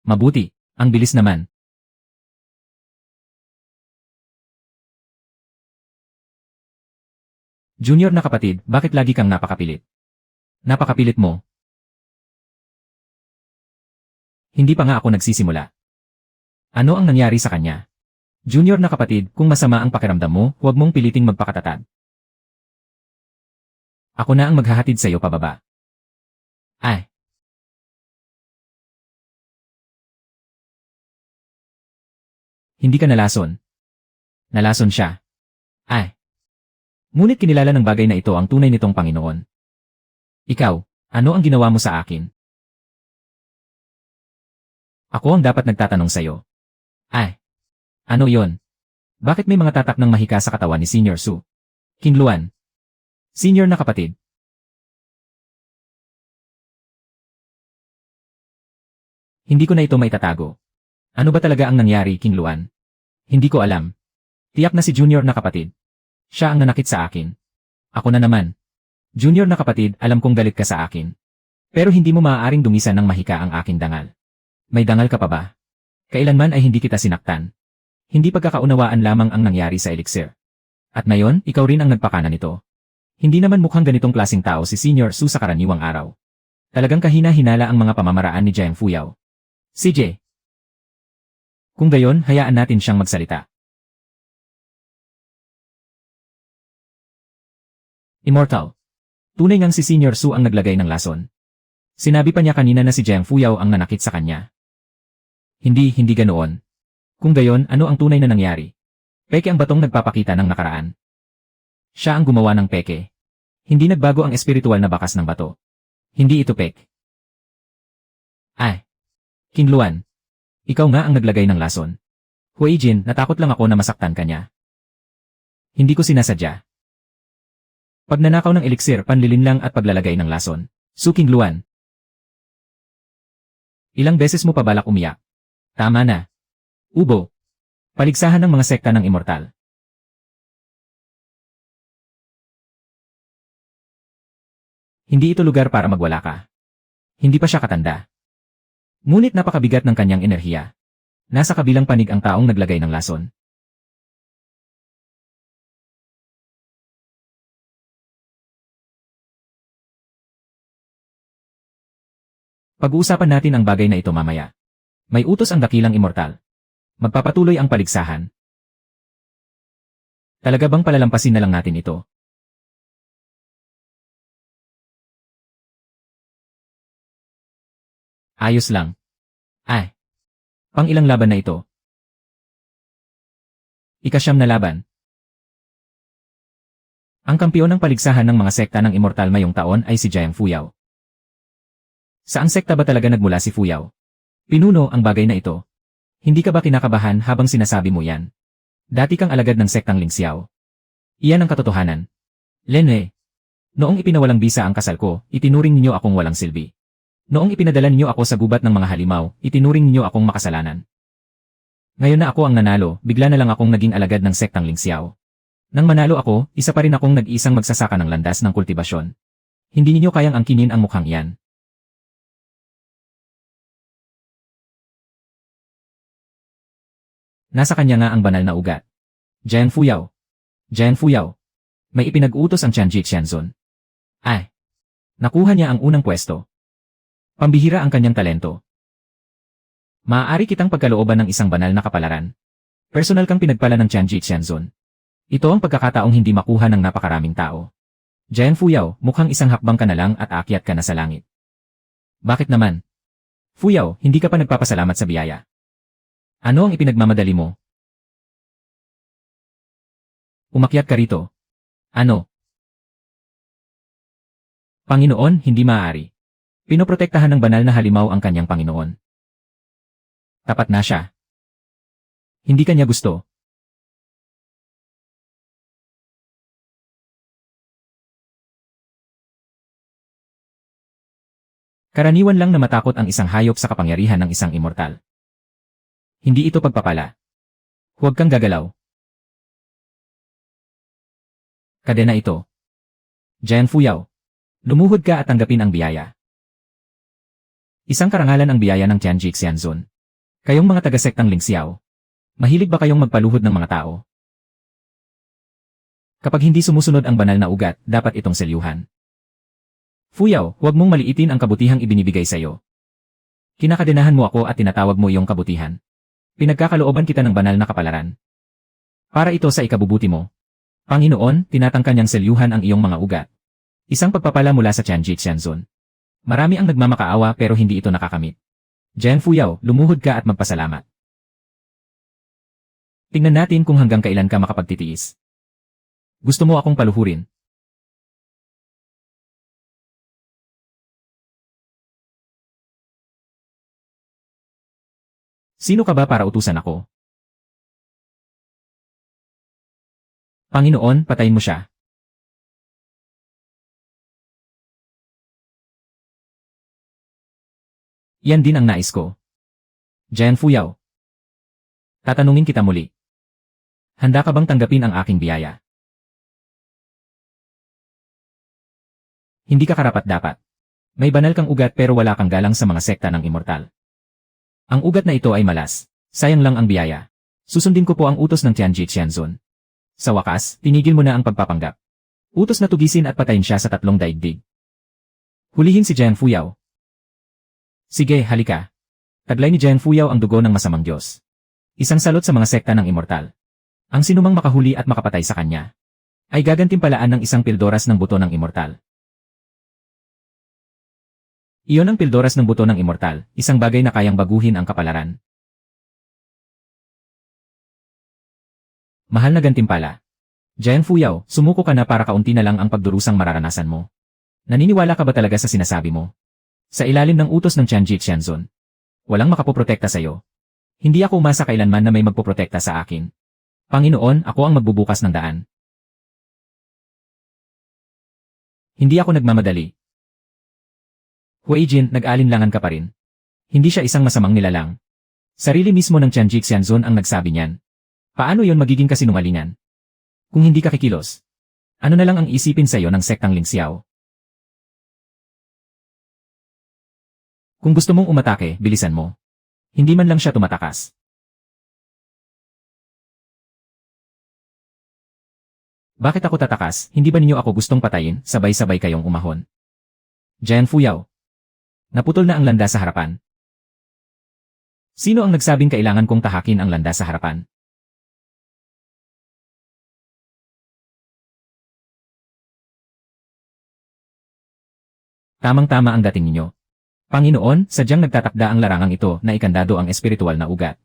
Mabuti, ang bilis naman. Junior na kapatid, bakit lagi kang napakapilit? Napakapilit mo. Hindi pa nga ako nagsisimula. Ano ang nangyari sa kanya? Junior na kapatid, kung masama ang pakiramdam mo, huwag mong piliting magpakatatag. Ako na ang maghahatid sa iyo pababa. Ay. Hindi ka nalason. Nalason siya. Ay. Ngunit kinilala ng bagay na ito ang tunay nitong Panginoon. Ikaw, ano ang ginawa mo sa akin? Ako ang dapat nagtatanong sa iyo. Ay. Ano yon? Bakit may mga tatak ng mahika sa katawan ni Senior Su? King Luan. Senior na kapatid. Hindi ko na ito maitatago. Ano ba talaga ang nangyari, King Luan? Hindi ko alam. Tiyak na si Junior na kapatid. Siya ang nanakit sa akin. Ako na naman. Junior na kapatid, alam kong galit ka sa akin. Pero hindi mo maaaring dumisan ng mahika ang aking dangal. May dangal ka pa ba? Kailanman ay hindi kita sinaktan. Hindi pagkakaunawaan lamang ang nangyari sa elixir. At ngayon, ikaw rin ang nagpakana nito. Hindi naman mukhang ganitong klaseng tao si Senior Su sa karaniwang araw. Talagang kahina-hinala ang mga pamamaraan ni Jiang Fuyao. CJ. Kung gayon, hayaan natin siyang magsalita. Immortal. Tunay ngang si Senior Su ang naglagay ng lason. Sinabi pa niya kanina na si Jiang Fuyao ang nanakit sa kanya. Hindi ganoon. Kung gayon, ano ang tunay na nangyari? Peke ang batong nagpapakita ng nakaraan. Siya ang gumawa ng peke. Hindi nagbago ang espiritual na bakas ng bato. Hindi ito pek. Ay. King Luan. Ikaw nga ang naglagay ng lason. Huijin, natakot lang ako na masaktan ka niya. Hindi ko sinasadya. Pagnanakaw ng eliksir, panlilinlang at paglalagay ng lason. Suking Luan. Ilang beses mo pa balak umiyak? Tama na. Ubo. Paligsahan ng mga sekta ng immortal. Hindi ito lugar para magwala ka. Hindi pa siya katanda. Ngunit napakabigat ng kanyang enerhiya. Nasa kabilang panig ang taong naglagay ng lason. Pag-uusapan natin ang bagay na ito mamaya. May utos ang dakilang immortal. Magpapatuloy ang paligsahan. Talaga bang palalampasin na lang natin ito? Ayos lang. Ay. Pang-ilang laban na ito? Ika-9 na laban. Ang kampiyon ng paligsahan ng mga sekta ng immortal mayong taon ay si Jiang Fuyao. Saang sekta ba talaga nagmula si Fuyao? Pinuno ang bagay na ito. Hindi ka ba kinakabahan habang sinasabi mo yan? Dati kang alagad ng sektang Lingxiao. Iyan ang katotohanan. Lene. Noong ipinawalang bisa ang kasal ko, itinuring niyo akong walang silbi. Noong ipinadala niyo ako sa gubat ng mga halimaw, itinuring niyo akong makasalanan. Ngayon na ako ang nanalo, bigla na lang akong naging alagad ng sektang Lingxiao. Nang manalo ako, isa pa rin akong nag-iisang magsasaka ng landas ng kultibasyon. Hindi niyo kayang angkinin ang mukhang iyan. Nasa kanya nga ang banal na ugat. Jiang Fuyao. Jiang Fuyao. May ipinag-utos ang Tianji Qianzun. Ay. Nakuha niya ang unang pwesto. Pambihira ang kanyang talento. Maaari kitang pagkalooban ng isang banal na kapalaran. Personal kang pinagpala ng Tianji Qianzun. Ito ang pagkakataong hindi makuha ng napakaraming tao. Jiang Fuyao, mukhang isang hakbang ka na lang at aakyat ka na sa langit. Bakit naman? Fuyao, hindi ka pa nagpapasalamat sa biyaya. Ano ang ipinagmamadali mo? Umakyat ka rito. Ano? Panginoon, hindi maaari. Pinoprotektahan ng banal na halimaw ang kanyang Panginoon. Tapat na siya. Hindi kanya gusto. Karaniwan lang na matakot ang isang hayop sa kapangyarihan ng isang immortal. Hindi ito pagpapala. Huwag kang gagalaw. Kadena ito. Jiang Fuyao. Lumuhod ka at tanggapin ang biyaya. Isang karangalan ang biyaya ng Tianji Qianzun. Kayong mga taga-sektang Lingxiao. Mahilig ba kayong magpaluhod ng mga tao? Kapag hindi sumusunod ang banal na ugat, dapat itong selyuhan. Fuyao, huwag mong maliitin ang kabutihang ibinibigay sa'yo. Kinakadenahan mo ako at tinatawag mo iyong kabutihan. Pinagkakalooban kita ng banal na kapalaran. Para ito sa ikabubuti mo. Panginoon, tinatangka niyang selyuhan ang iyong mga ugat. Isang pagpapala mula sa Tianji Qianzun. Marami ang nagmamakaawa pero hindi ito nakakamit. Jiang Fuyao, lumuhod ka at magpasalamat. Tingnan natin kung hanggang kailan ka makapagtitiis. Gusto mo akong paluhurin? Sino ka ba para utusan ako? Panginoon, patayin mo siya. Yan din ang nais ko. Jiang Fuyao. Tatanungin kita muli. Handa ka bang tanggapin ang aking biyaya? Hindi ka karapat-dapat. May banal kang ugat pero wala kang galang sa mga sekta ng immortal. Ang ugat na ito ay malas. Sayang lang ang biyaya. Susundin ko po ang utos ng Tianji Qianzun. Sa wakas, tinigil mo na ang pagpapanggap. Utos na tugisin at patayin siya sa 3 daigdig. Hulihin si Jiang Fuyao. Sige, halika. Taglay ni Jiang Fuyao ang dugo ng masamang Diyos. Isang salot sa mga sekta ng immortal. Ang sinumang makahuli at makapatay sa kanya ay gagantimpalaan ng isang pildoras ng buto ng immortal. Iyon ang pildoras ng buto ng immortal, isang bagay na kayang baguhin ang kapalaran. Mahal na gantimpala. Jiang Fuyao, sumuko ka na para kaunti na lang ang pagdurusang mararanasan mo. Naniniwala ka ba talaga sa sinasabi mo? Sa ilalim ng utos ng Tianji Qianzun, walang makapoprotekta sa'yo. Hindi ako umasa kailanman na may magpoprotekta sa akin. Panginoon, ako ang magbubukas ng daan. Hindi ako nagmamadali. Huaijin, nag-alinlangan ka pa rin. Hindi siya isang masamang nilalang. Sarili mismo ng Tianjik Xianzun ang nagsabi niyan. Paano yon magiging kasinungalingan? Kung hindi ka kikilos, ano na lang ang isipin sa'yo ng sektang Lingxiao? Kung gusto mong umatake, bilisan mo. Hindi man lang siya tumatakas. Bakit ako tatakas? Hindi ba ninyo ako gustong patayin, sabay-sabay kayong umahon? Jian Fuyao. Naputol na ang landas sa harapan. Sino ang nagsabing kailangan kong tahakin ang landas sa harapan? Tamang-tama ang dating ninyo. Panginoon, sadyang nagtatakda ang larangang ito na ikandado ang espiritual na ugat.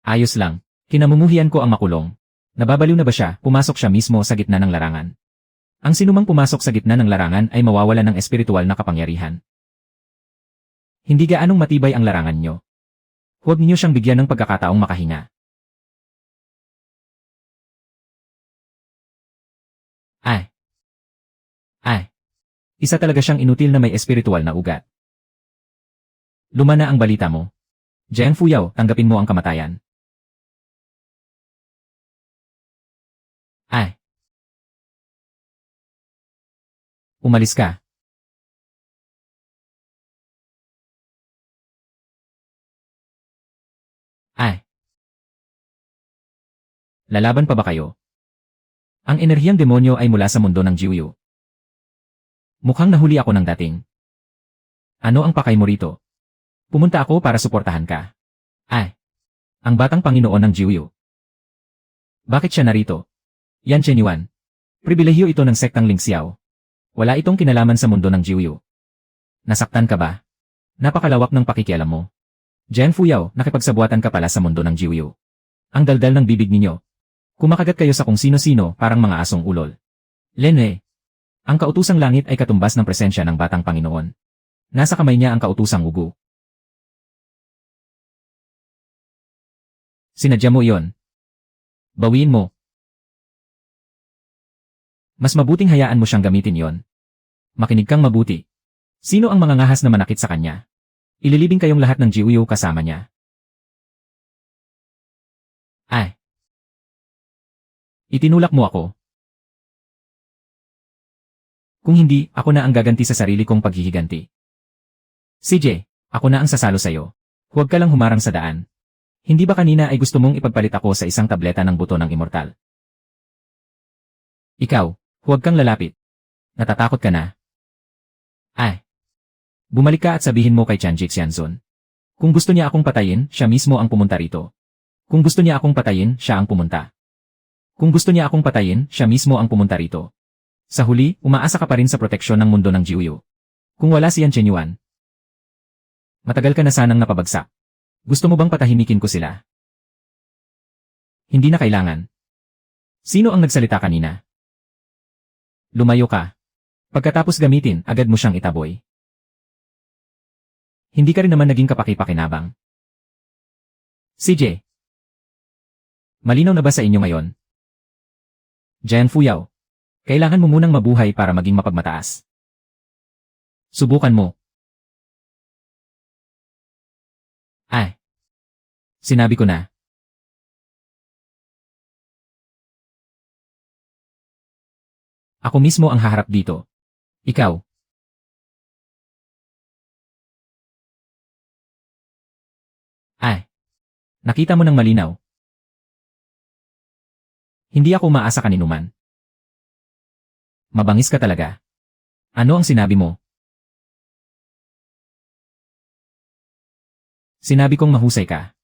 Ayos lang. Kinamumuhian ko ang makulong. Nababaliw na ba siya, pumasok siya mismo sa gitna ng larangan. Ang sinumang pumasok sa gitna ng larangan ay mawawala ng espiritual na kapangyarihan. Hindi gaanong matibay ang larangan nyo. Huwag ninyo siyang bigyan ng pagkakataong makahinga. Isa talaga siyang inutil na may espiritual na ugat. Lumana ang balita mo. Jiang Fuyao, tanggapin mo ang kamatayan. Umalis ka. Lalaban pa ba kayo? Ang enerhiyang demonyo ay mula sa mundo ng Jiuyu. Mukhang nahuli ako ng dating. Ano ang pakay mo rito? Pumunta ako para suportahan ka. Ang batang Panginoon ng Jiuyu. Bakit siya narito? Yan Chen Yuan. Pribilehyo ito ng sektang Lingxiao. Wala itong kinalaman sa mundo ng Jiuyu. Nasaktan ka ba? Napakalawak ng pakikialam mo. Jian Fuyao, nakipagsabuatan ka pala sa mundo ng Jiuyu. Ang daldal ng bibig ninyo. Kumakagat kayo sa kung sino-sino parang mga asong ulol. Lenwei. Ang kautusang langit ay katumbas ng presensya ng batang Panginoon. Nasa kamay niya ang kautusang ugu. Sinadya mo iyon. Bawiin mo. Mas mabuting hayaan mo siyang gamitin yon. Makinig kang mabuti. Sino ang mangangahas na manakit sa kanya? Ililibing kayong lahat ng Jiuyu kasama niya. Itinulak mo ako. Kung hindi, ako na ang gaganti sa sarili kong paghihiganti. CJ, ako na ang sasalo sa'yo. Huwag ka lang humarang sa daan. Hindi ba kanina ay gusto mong ipagpalit ako sa isang tableta ng buto ng immortal? Ikaw, huwag kang lalapit. Natatakot ka na. Bumalik ka at sabihin mo kay Tianjik Xianzun. Kung gusto niya akong patayin, siya mismo ang pumunta rito. Kung gusto niya akong patayin, siya ang pumunta. Kung gusto niya akong patayin, siya mismo ang pumunta rito. Sa huli, umaasa ka pa rin sa proteksyon ng mundo ng Jiuyu. Kung wala si Yan Chen Yuan, matagal ka na sanang napabagsak. Gusto mo bang patahimikin ko sila? Hindi na kailangan. Sino ang nagsalita kanina? Lumayo ka. Pagkatapos gamitin, agad mo siyang itaboy. Hindi ka rin naman naging kapaki-pakinabang. CJ. Malinaw na ba sa inyo ngayon? Jian Fuyao. Kailangan mo munang mabuhay para maging mapagmataas. Subukan mo. Sinabi ko na. Ako mismo ang haharap dito. Ikaw. Nakita mo ng malinaw. Hindi ako maasa kaninuman. Mabangis ka talaga. Ano ang sinabi mo? Sinabi kong mahusay ka.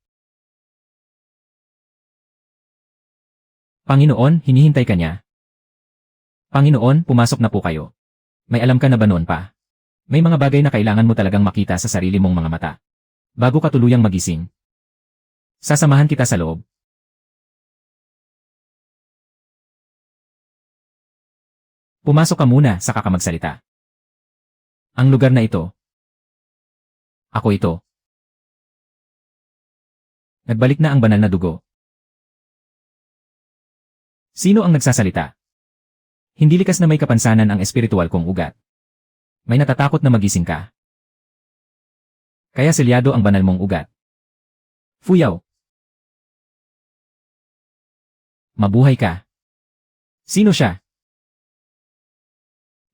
Panginoon, hinihintay ka niya. Panginoon, pumasok na po kayo. May alam ka na ba noon pa? May mga bagay na kailangan mo talagang makita sa sarili mong mga mata. Bago ka tuluyang magising. Sasamahan kita sa loob. Pumasok ka muna, saka ka magsalita. Ang lugar na ito. Ako ito. Nagbalik na ang banal na dugo. Sino ang nagsasalita? Hindi likas na may kapansanan ang espiritual kong ugat. May natatakot na magising ka. Kaya selyado ang banal mong ugat. Fuyaw. Mabuhay ka. Sino siya?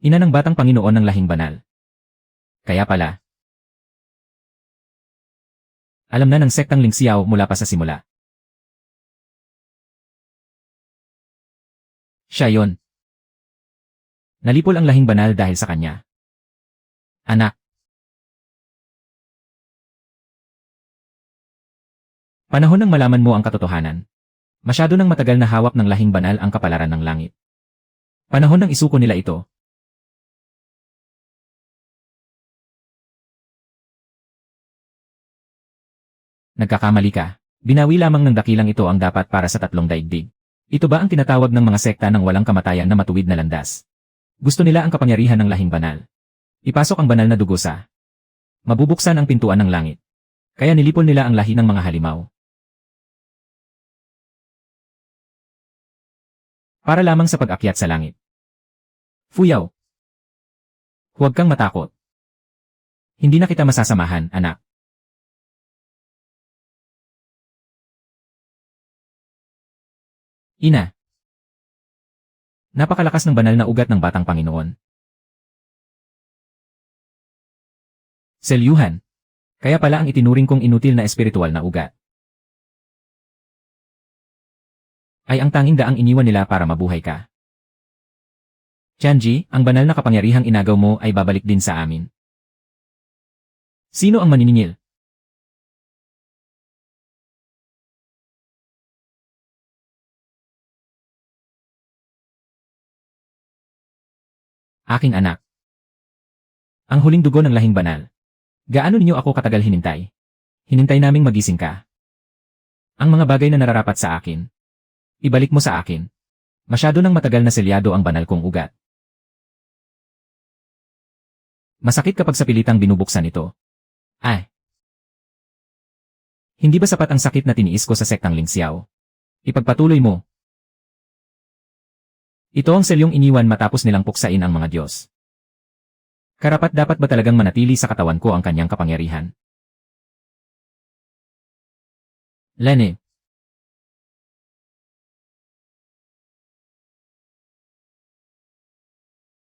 Ina ng batang Panginoon ng lahing banal. Kaya pala. Alam na ng sektang Lingxiao mula pa sa simula. Siya yon. Nalipol ang lahing banal dahil sa kanya. Anak. Panahon nang malaman mo ang katotohanan. Masyado nang matagal na hawak ng lahing banal ang kapalaran ng langit. Panahon nang isuko nila ito. Nagkakamali ka. Binawi lamang ng dakilang ito ang dapat para sa tatlong daigdig. Ito ba ang tinatawag ng mga sekta ng walang kamatayan na matuwid na landas? Gusto nila ang kapangyarihan ng lahing banal. Ipasok ang banal na dugo sa. Mabubuksan ang pintuan ng langit. Kaya nilipol nila ang lahi ng mga halimaw. Para lamang sa pag-akyat sa langit. Fuyaw. Huwag kang matakot. Hindi na kita masasamahan, anak. Ina. Napakalakas ng banal na ugat ng batang Panginoon. Selyuhan. Kaya pala ang itinuring kong inutil na espiritual na ugat. Ay ang tanging daang iniwan nila para mabuhay ka. Tianji, ang banal na kapangyarihang inagaw mo ay babalik din sa amin. Sino ang maniningil? Aking anak. Ang huling dugo ng lahing banal. Gaano ninyo ako katagal hinintay? Hinintay naming magising ka. Ang mga bagay na nararapat sa akin. Ibalik mo sa akin. Masyado nang matagal na selyado ang banal kong ugat. Masakit kapag sa pilitang binubuksan ito. Ay. Hindi ba sapat ang sakit na tiniis ko sa sektang Lingxiao? Ipagpatuloy mo. Ito ang selyong iniwan matapos nilang puksain ang mga Diyos. Karapat dapat ba talagang manatili sa katawan ko ang kanyang kapangyarihan? Lene.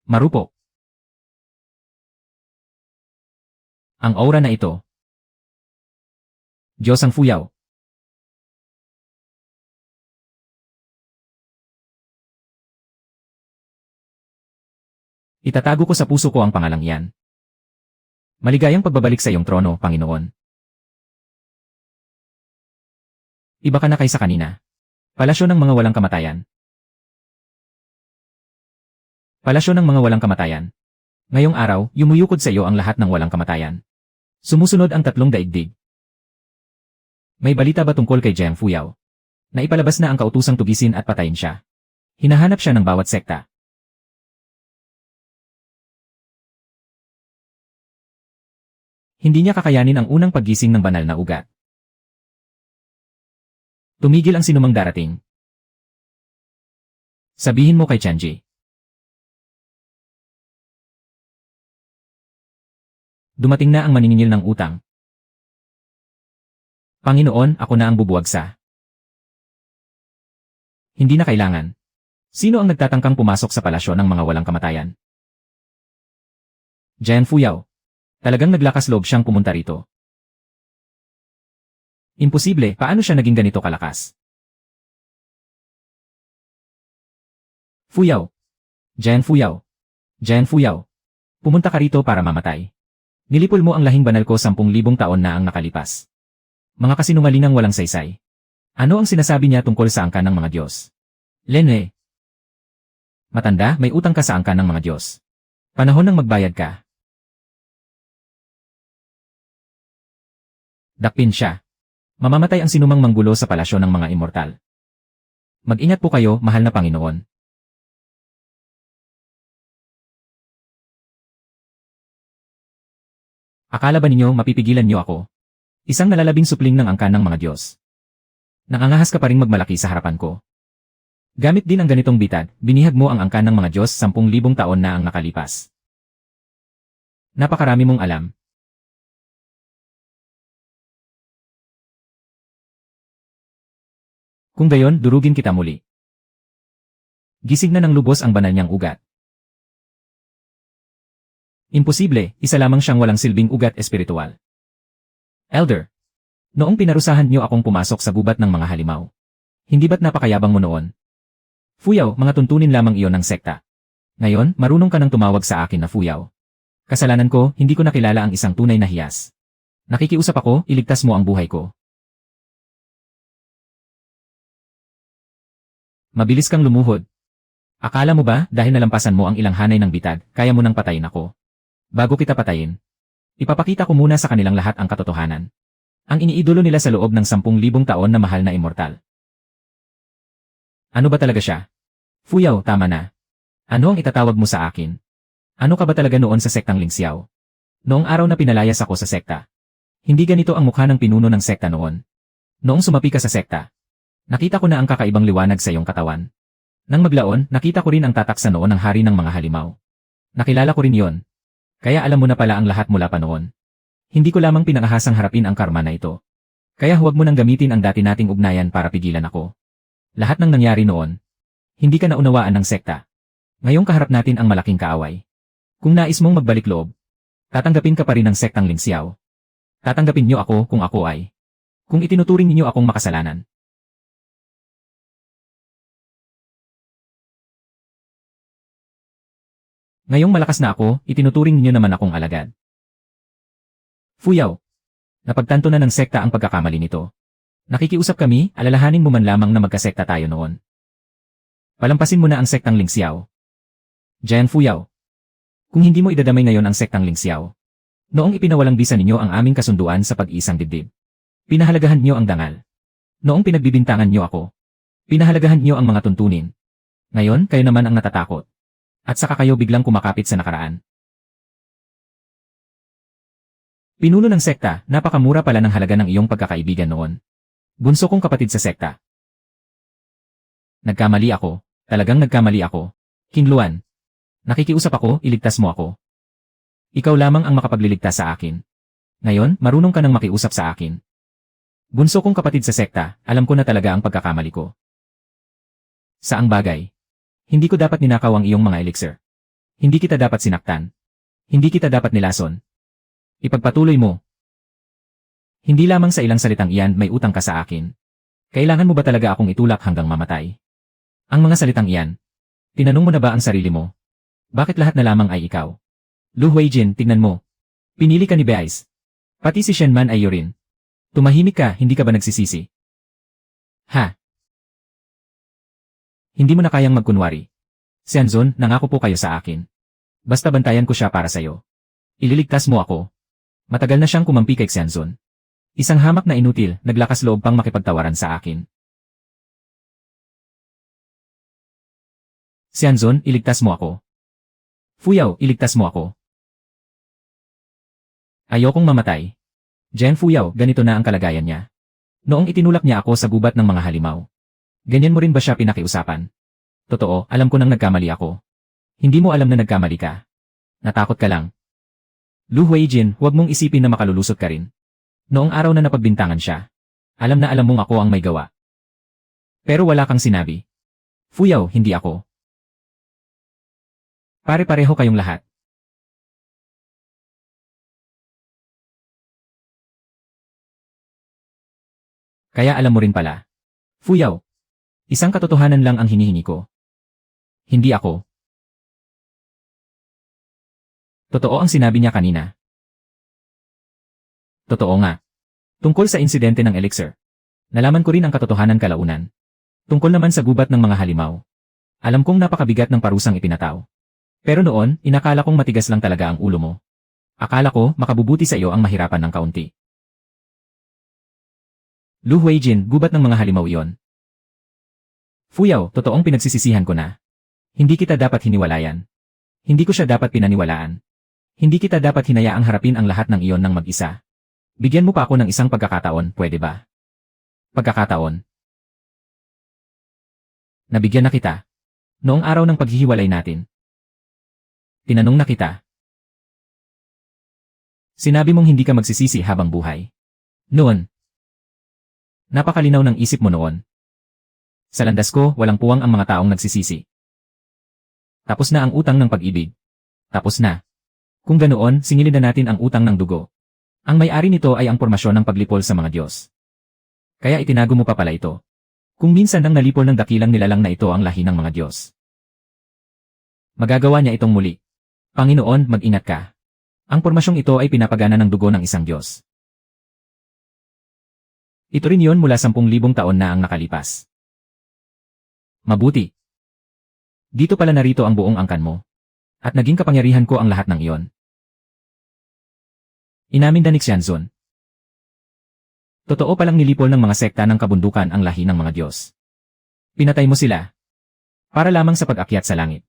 Marupok. Ang aura na ito. Diyos ang fuyaw. Itatago ko sa puso ko ang pangalang iyan. Maligayang pagbabalik sa iyong trono, Panginoon. Iba ka na kaysa kanina. Palasyo ng mga walang kamatayan. Palasyo ng mga walang kamatayan. Ngayong araw, yumuyukod sa iyo ang lahat ng walang kamatayan. Sumusunod ang tatlong daigdig. May balita ba tungkol kay Jiang Fuyao? Na ipalabas na ang kautusang tugisin at patayin siya. Hinahanap siya ng bawat sekta. Hindi niya kakayanin ang unang paggising ng banal na ugat. Tumigil ang sinumang darating. Sabihin mo kay Tianji. Dumating na ang maniningil ng utang. Panginoon, ako na ang bubuwag sa. Hindi na kailangan. Sino ang nagtatangkang pumasok sa palasyo ng mga walang kamatayan? Jiang Fuyao. Talagang naglakas loob siyang pumunta rito. Imposible, paano siya naging ganito kalakas? Fuyao. Jiang Fuyao. Jiang Fuyao. Pumunta ka rito para mamatay. Nilipol mo ang lahing banal ko 10,000 taon na ang nakalipas. Mga kasinungalingang walang saysay. Ano ang sinasabi niya tungkol sa angkan ng mga Diyos? Lene. Matanda, may utang ka sa angkan ng mga Diyos. Panahon ng magbayad ka. Dakpin siya. Mamamatay ang sinumang manggulo sa palasyo ng mga immortal. Mag-ingat po kayo, mahal na Panginoon. Akala ba ninyo mapipigilan niyo ako? Isang nalalabing supling ng angkan ng mga Diyos. Nangangahas ka pa ring magmalaki sa harapan ko. Gamit din ang ganitong bitag, binihag mo ang angkan ng mga Diyos 10,000 taon na ang nakalipas. Napakarami mong alam. Kung gayon, durugin kita muli. Gisig na ng lubos ang banal niyang ugat. Imposible, isa lamang siyang walang silbing ugat espiritual. Elder, noong pinarusahan niyo akong pumasok sa gubat ng mga halimaw, hindi ba't napakayabang mo noon? Fuyaw, mga tuntunin lamang iyon ng sekta. Ngayon, marunong ka nang tumawag sa akin na Fuyaw. Kasalanan ko, hindi ko nakilala ang isang tunay na hiyas. Nakikiusap ako, iligtas mo ang buhay ko. Mabilis kang lumuhod. Akala mo ba, dahil nalampasan mo ang ilang hanay ng bitag, kaya mo nang patayin ako? Bago kita patayin, ipapakita ko muna sa kanilang lahat ang katotohanan. Ang iniidolo nila sa loob ng 10,000 taon na mahal na immortal. Ano ba talaga siya? Fuyaw, tama na. Ano ang itatawag mo sa akin? Ano ka ba talaga noon sa sektang Lingxiao? Noong araw na pinalayas ako sa sekta. Hindi ganito ang mukha ng pinuno ng sekta noon. Noong sumapi ka sa sekta, nakita ko na ang kakaibang liwanag sa iyong katawan. Nang maglaon, nakita ko rin ang tatak sa noon ng hari ng mga halimaw. Nakilala ko rin yon. Kaya alam mo na pala ang lahat mula pa noon. Hindi ko lamang pinangahasang harapin ang karma na ito. Kaya huwag mo nang gamitin ang dati nating ugnayan para pigilan ako. Lahat ng nangyari noon, hindi ka naunawaan ng sekta. Ngayong kaharap natin ang malaking kaaway. Kung nais mong magbalik loob, tatanggapin ka pa rin ng sektang Lingxiao. Tatanggapin niyo ako kung ako ay. Kung itinuturing niyo akong makasalanan. Ngayong malakas na ako, itinuturing niyo naman akong alagad. Fuyaw. Napagtanto na ng sekta ang pagkakamali nito. Nakikiusap kami, alalahanin mo man lamang na magkasekta tayo noon. Palampasin mo na ang sektang Lingxiao. Jiang Fuyaw. Kung hindi mo idadamay ngayon ang sektang Lingxiao, noong ipinawalang bisa ninyo ang aming kasunduan sa pag-iisang dibdib, pinahalagahan niyo ang dangal. Noong pinagbibintangan niyo ako, pinahalagahan niyo ang mga tuntunin. Ngayon, kayo naman ang natatakot. At saka kayo biglang kumakapit sa nakaraan. Pinuno ng sekta, napakamura pala ng halaga ng iyong pagkakaibigan noon. Bunso kong kapatid sa sekta. Nagkamali ako. Talagang nagkamali ako. King Luan. Nakikiusap ako, iligtas mo ako. Ikaw lamang ang makapagliligtas sa akin. Ngayon, marunong ka nang makiusap sa akin. Bunso kong kapatid sa sekta, alam ko na talaga ang pagkakamali ko. Saang bagay? Hindi ko dapat ninakaw ang iyong mga elixir. Hindi kita dapat sinaktan. Hindi kita dapat nilason. Ipagpatuloy mo. Hindi lamang sa ilang salitang iyan may utang ka sa akin. Kailangan mo ba talaga akong itulak hanggang mamatay? Ang mga salitang iyan. Tinanong mo na ba ang sarili mo? Bakit lahat na lamang ay ikaw? Lu Huijin, tignan mo. Pinili ka ni Beais. Pati si Shenman ay iyo rin. Tumahimik ka, hindi ka ba nagsisisi? Ha? Hindi mo na kayang magkunwari. Xianzun, nangako po kayo sa akin. Basta bantayan ko siya para sayo. Ililigtas mo ako. Matagal na siyang kumampi kay Xianzun. Isang hamak na inutil, naglakas loob pang makipagtawaran sa akin. Xianzun, iligtas mo ako. Fuyaw, iligtas mo ako. Ayokong mamatay. Jiang Fuyaw, ganito na ang kalagayan niya. Noong itinulak niya ako sa gubat ng mga halimaw. Ganyan mo rin ba siya pinakiusapan? Totoo, alam ko nang nagkamali ako. Hindi mo alam na nagkamali ka. Natakot ka lang. Lu Huijin, huwag mong isipin na makalulusot ka rin. Noong araw na napagbintangan siya, alam na alam mong ako ang may gawa. Pero wala kang sinabi. Fuyaw, hindi ako. Pare-pareho kayong lahat. Kaya alam mo rin pala. Fuyaw. Isang katotohanan lang ang hinihingi ko. Hindi ako. Totoo ang sinabi niya kanina. Totoo nga. Tungkol sa insidente ng elixir. Nalaman ko rin ang katotohanan kalaunan. Tungkol naman sa gubat ng mga halimaw. Alam kong napakabigat ng parusang itinataw. Pero noon, inakala kong matigas lang talaga ang ulo mo. Akala ko, makabubuti sa iyo ang mahirapan ng kaunti. Lu Huijin, gubat ng mga halimaw iyon. Fuyaw, totoong pinagsisisihan ko na. Hindi kita dapat hiniwalayan. Hindi ko siya dapat pinaniwalaan. Hindi kita dapat hinayaang harapin ang lahat ng iyon ng mag-isa. Bigyan mo pa ako ng isang pagkakataon, pwede ba? Pagkakataon. Nabigyan na kita. Noong araw ng paghihiwalay natin. Tinanong na kita. Sinabi mong hindi ka magsisisi habang buhay. Noon. Napakalinaw ng isip mo noon. Sa landas ko, walang puwang ang mga taong nagsisisi. Tapos na ang utang ng pag-ibig. Tapos na. Kung ganoon, singilin na natin ang utang ng dugo. Ang may-ari nito ay ang pormasyon ng paglipol sa mga Diyos. Kaya itinago mo pa pala ito. Kung minsan ang nalipol ng dakilang nilalang na ito ang lahi ng mga Diyos. Magagawa niya itong muli. Panginoon, mag-ingat ka. Ang pormasyong ito ay pinapagana ng dugo ng isang Diyos. Ito rin yon mula 10,000 taon na ang nakalipas. Mabuti. Dito pala narito ang buong angkan mo. At naging kapangyarihan ko ang lahat ng iyon. Inamin ni Xianzun. Totoo palang nilipol ng mga sekta ng kabundukan ang lahi ng mga Diyos. Pinatay mo sila. Para lamang sa pag-akyat sa langit.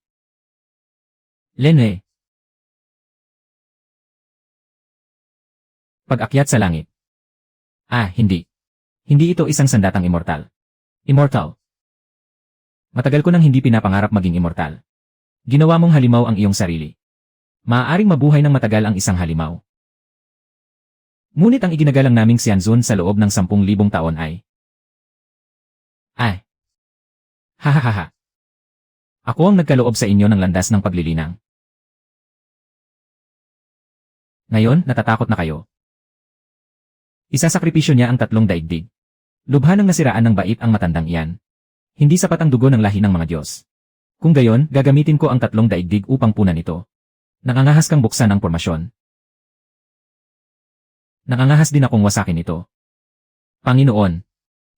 Lenhe. Pag-akyat sa langit. Hindi. Hindi ito isang sandatang immortal. Immortal. Matagal ko nang hindi pinapangarap maging immortal. Ginawa mong halimaw ang iyong sarili. Maaaring mabuhay ng matagal ang isang halimaw. Ngunit ang iginagalang naming Xianzun sa loob ng 10,000 taon ay... Hahaha. Ako ang nagkaloob sa inyo ng landas ng paglilinang. Ngayon, natatakot na kayo. Isasakripisyo niya ang 3 daigdig. Lubha ng nasiraan ng bait ang matandang iyan. Hindi sapat ang dugo ng lahi ng mga Diyos. Kung gayon, gagamitin ko ang 3 daigdig upang punan ito. Nangangahas kang buksan ang pormasyon. Nangangahas din akong wasakin ito. Panginoon,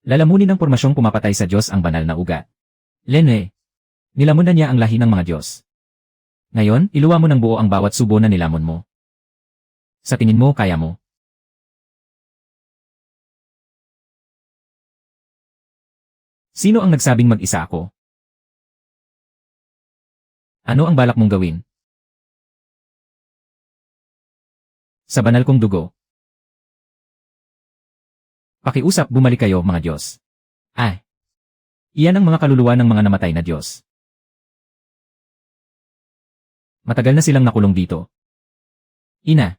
lalamunin ng pormasyong pumapatay sa Diyos ang banal na ugat. Lenhe, nilamon na niya ang lahi ng mga Diyos. Ngayon, iluwa mo ng buo ang bawat subo na nilamon mo. Sa tingin mo, kaya mo. Sino ang nagsabing mag-isa ako? Ano ang balak mong gawin? Sa banal kong dugo. Pakiusap, bumalik kayo, mga Diyos. Iyan ang mga kaluluwa ng mga namatay na Diyos. Matagal na silang nakulong dito. Ina.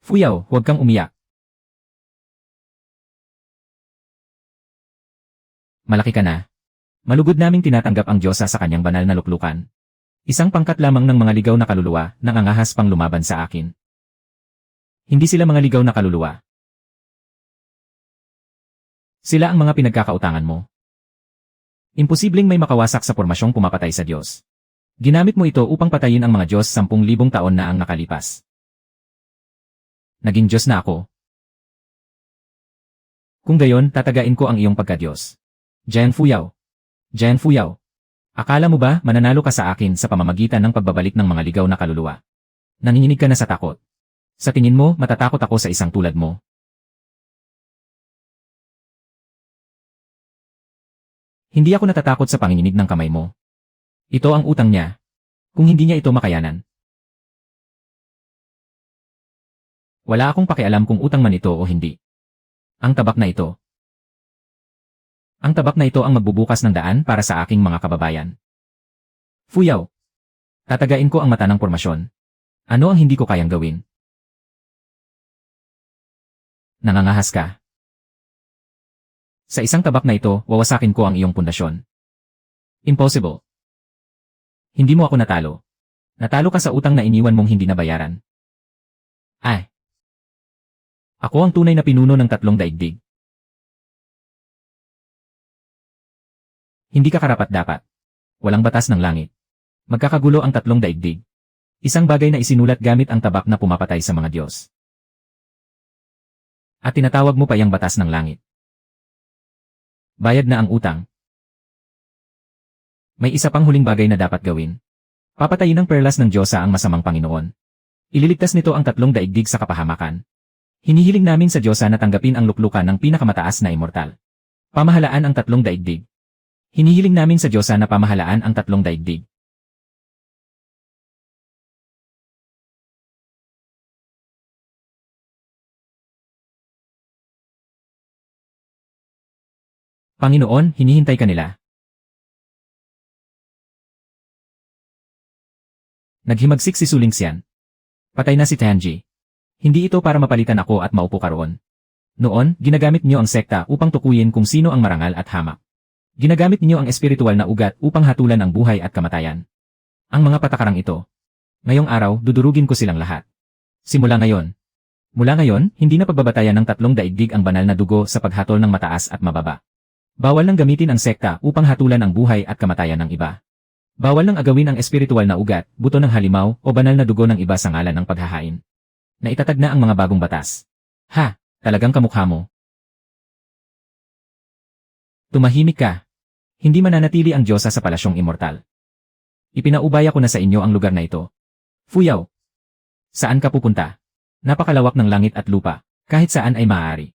Fuyaw, huwag kang umiyak. Malaki ka na. Malugod naming tinatanggap ang Diyosa sa kanyang banal na luklukan. Isang pangkat lamang ng mga ligaw na kaluluwa na angahas pang lumaban sa akin. Hindi sila mga ligaw na kaluluwa. Sila ang mga pinagkakautangan mo. Imposibleng may makawasak sa pormasyong pumapatay sa Diyos. Ginamit mo ito upang patayin ang mga Diyos 10,000 taon na ang nakalipas. Naging Diyos na ako. Kung gayon, tatagain ko ang iyong pagka-Diyos. Jian Fuyaw. Jian Fuyaw. Akala mo ba mananalo ka sa akin sa pamamagitan ng pagbabalik ng mga ligaw na kaluluwa? Nanginginig ka na sa takot. Sa tingin mo, matatakot ako sa isang tulad mo. Hindi ako natatakot sa panginginig ng kamay mo. Ito ang utang niya. Kung hindi niya ito makayanan. Wala akong pakialam kung utang man ito o hindi. Ang tabak na ito. Ang tabak na ito ang magbubukas ng daan para sa aking mga kababayan. Fuyaw. Tatagain ko ang mata ng pormasyon. Ano ang hindi ko kayang gawin? Nangangahas ka. Sa isang tabak na ito, wawasakin ko ang iyong pundasyon. Impossible. Hindi mo ako natalo. Natalo ka sa utang na iniwan mong hindi nabayaran. Ako ang tunay na pinuno ng 3 daigdig. Hindi ka karapat-dapat. Walang batas ng langit. Magkakagulo ang 3 daigdig. Isang bagay na isinulat gamit ang tabak na pumapatay sa mga Diyos. At tinatawag mo pa yang batas ng langit. Bayad na ang utang. May isa pang huling bagay na dapat gawin. Papatayin ng perlas ng Diyosa ang masamang Panginoon. Ililigtas nito ang 3 daigdig sa kapahamakan. Hinihiling namin sa Diyosa na tanggapin ang luklukan ng pinakamataas na immortal. Pamahalaan ang 3 daigdig. Hinihiling namin sa Diyosa na pamahalaan ang 3 daigdig. Panginoon, hinihintay ka nila. Naghimagsik si Su Lingxian. Patay na si Tianji. Hindi ito para mapalitan ako at maupo ka roon. Noon, ginagamit niyo ang sekta upang tukuyin kung sino ang marangal at hamak. Ginagamit niyo ang espiritual na ugat upang hatulan ang buhay at kamatayan. Ang mga patakarang ito. Ngayong araw, dudurugin ko silang lahat. Simula ngayon. Mula ngayon, hindi na pagbabatayan ng tatlong daigdig ang banal na dugo sa paghatol ng mataas at mababa. Bawal nang gamitin ang sekta upang hatulan ang buhay at kamatayan ng iba. Bawal nang agawin ang espiritual na ugat, buto ng halimaw, o banal na dugo ng iba sa ngalan ng paghahain. Naitatag na ang mga bagong batas. Ha! Talagang kamukha mo. Tumahimik ka. Hindi mananatili ang Diyosa sa palasyong immortal. Ipinaubaya ko na sa inyo ang lugar na ito. Fuyaw. Saan ka pupunta? Napakalawak ng langit at lupa, kahit saan ay maaari.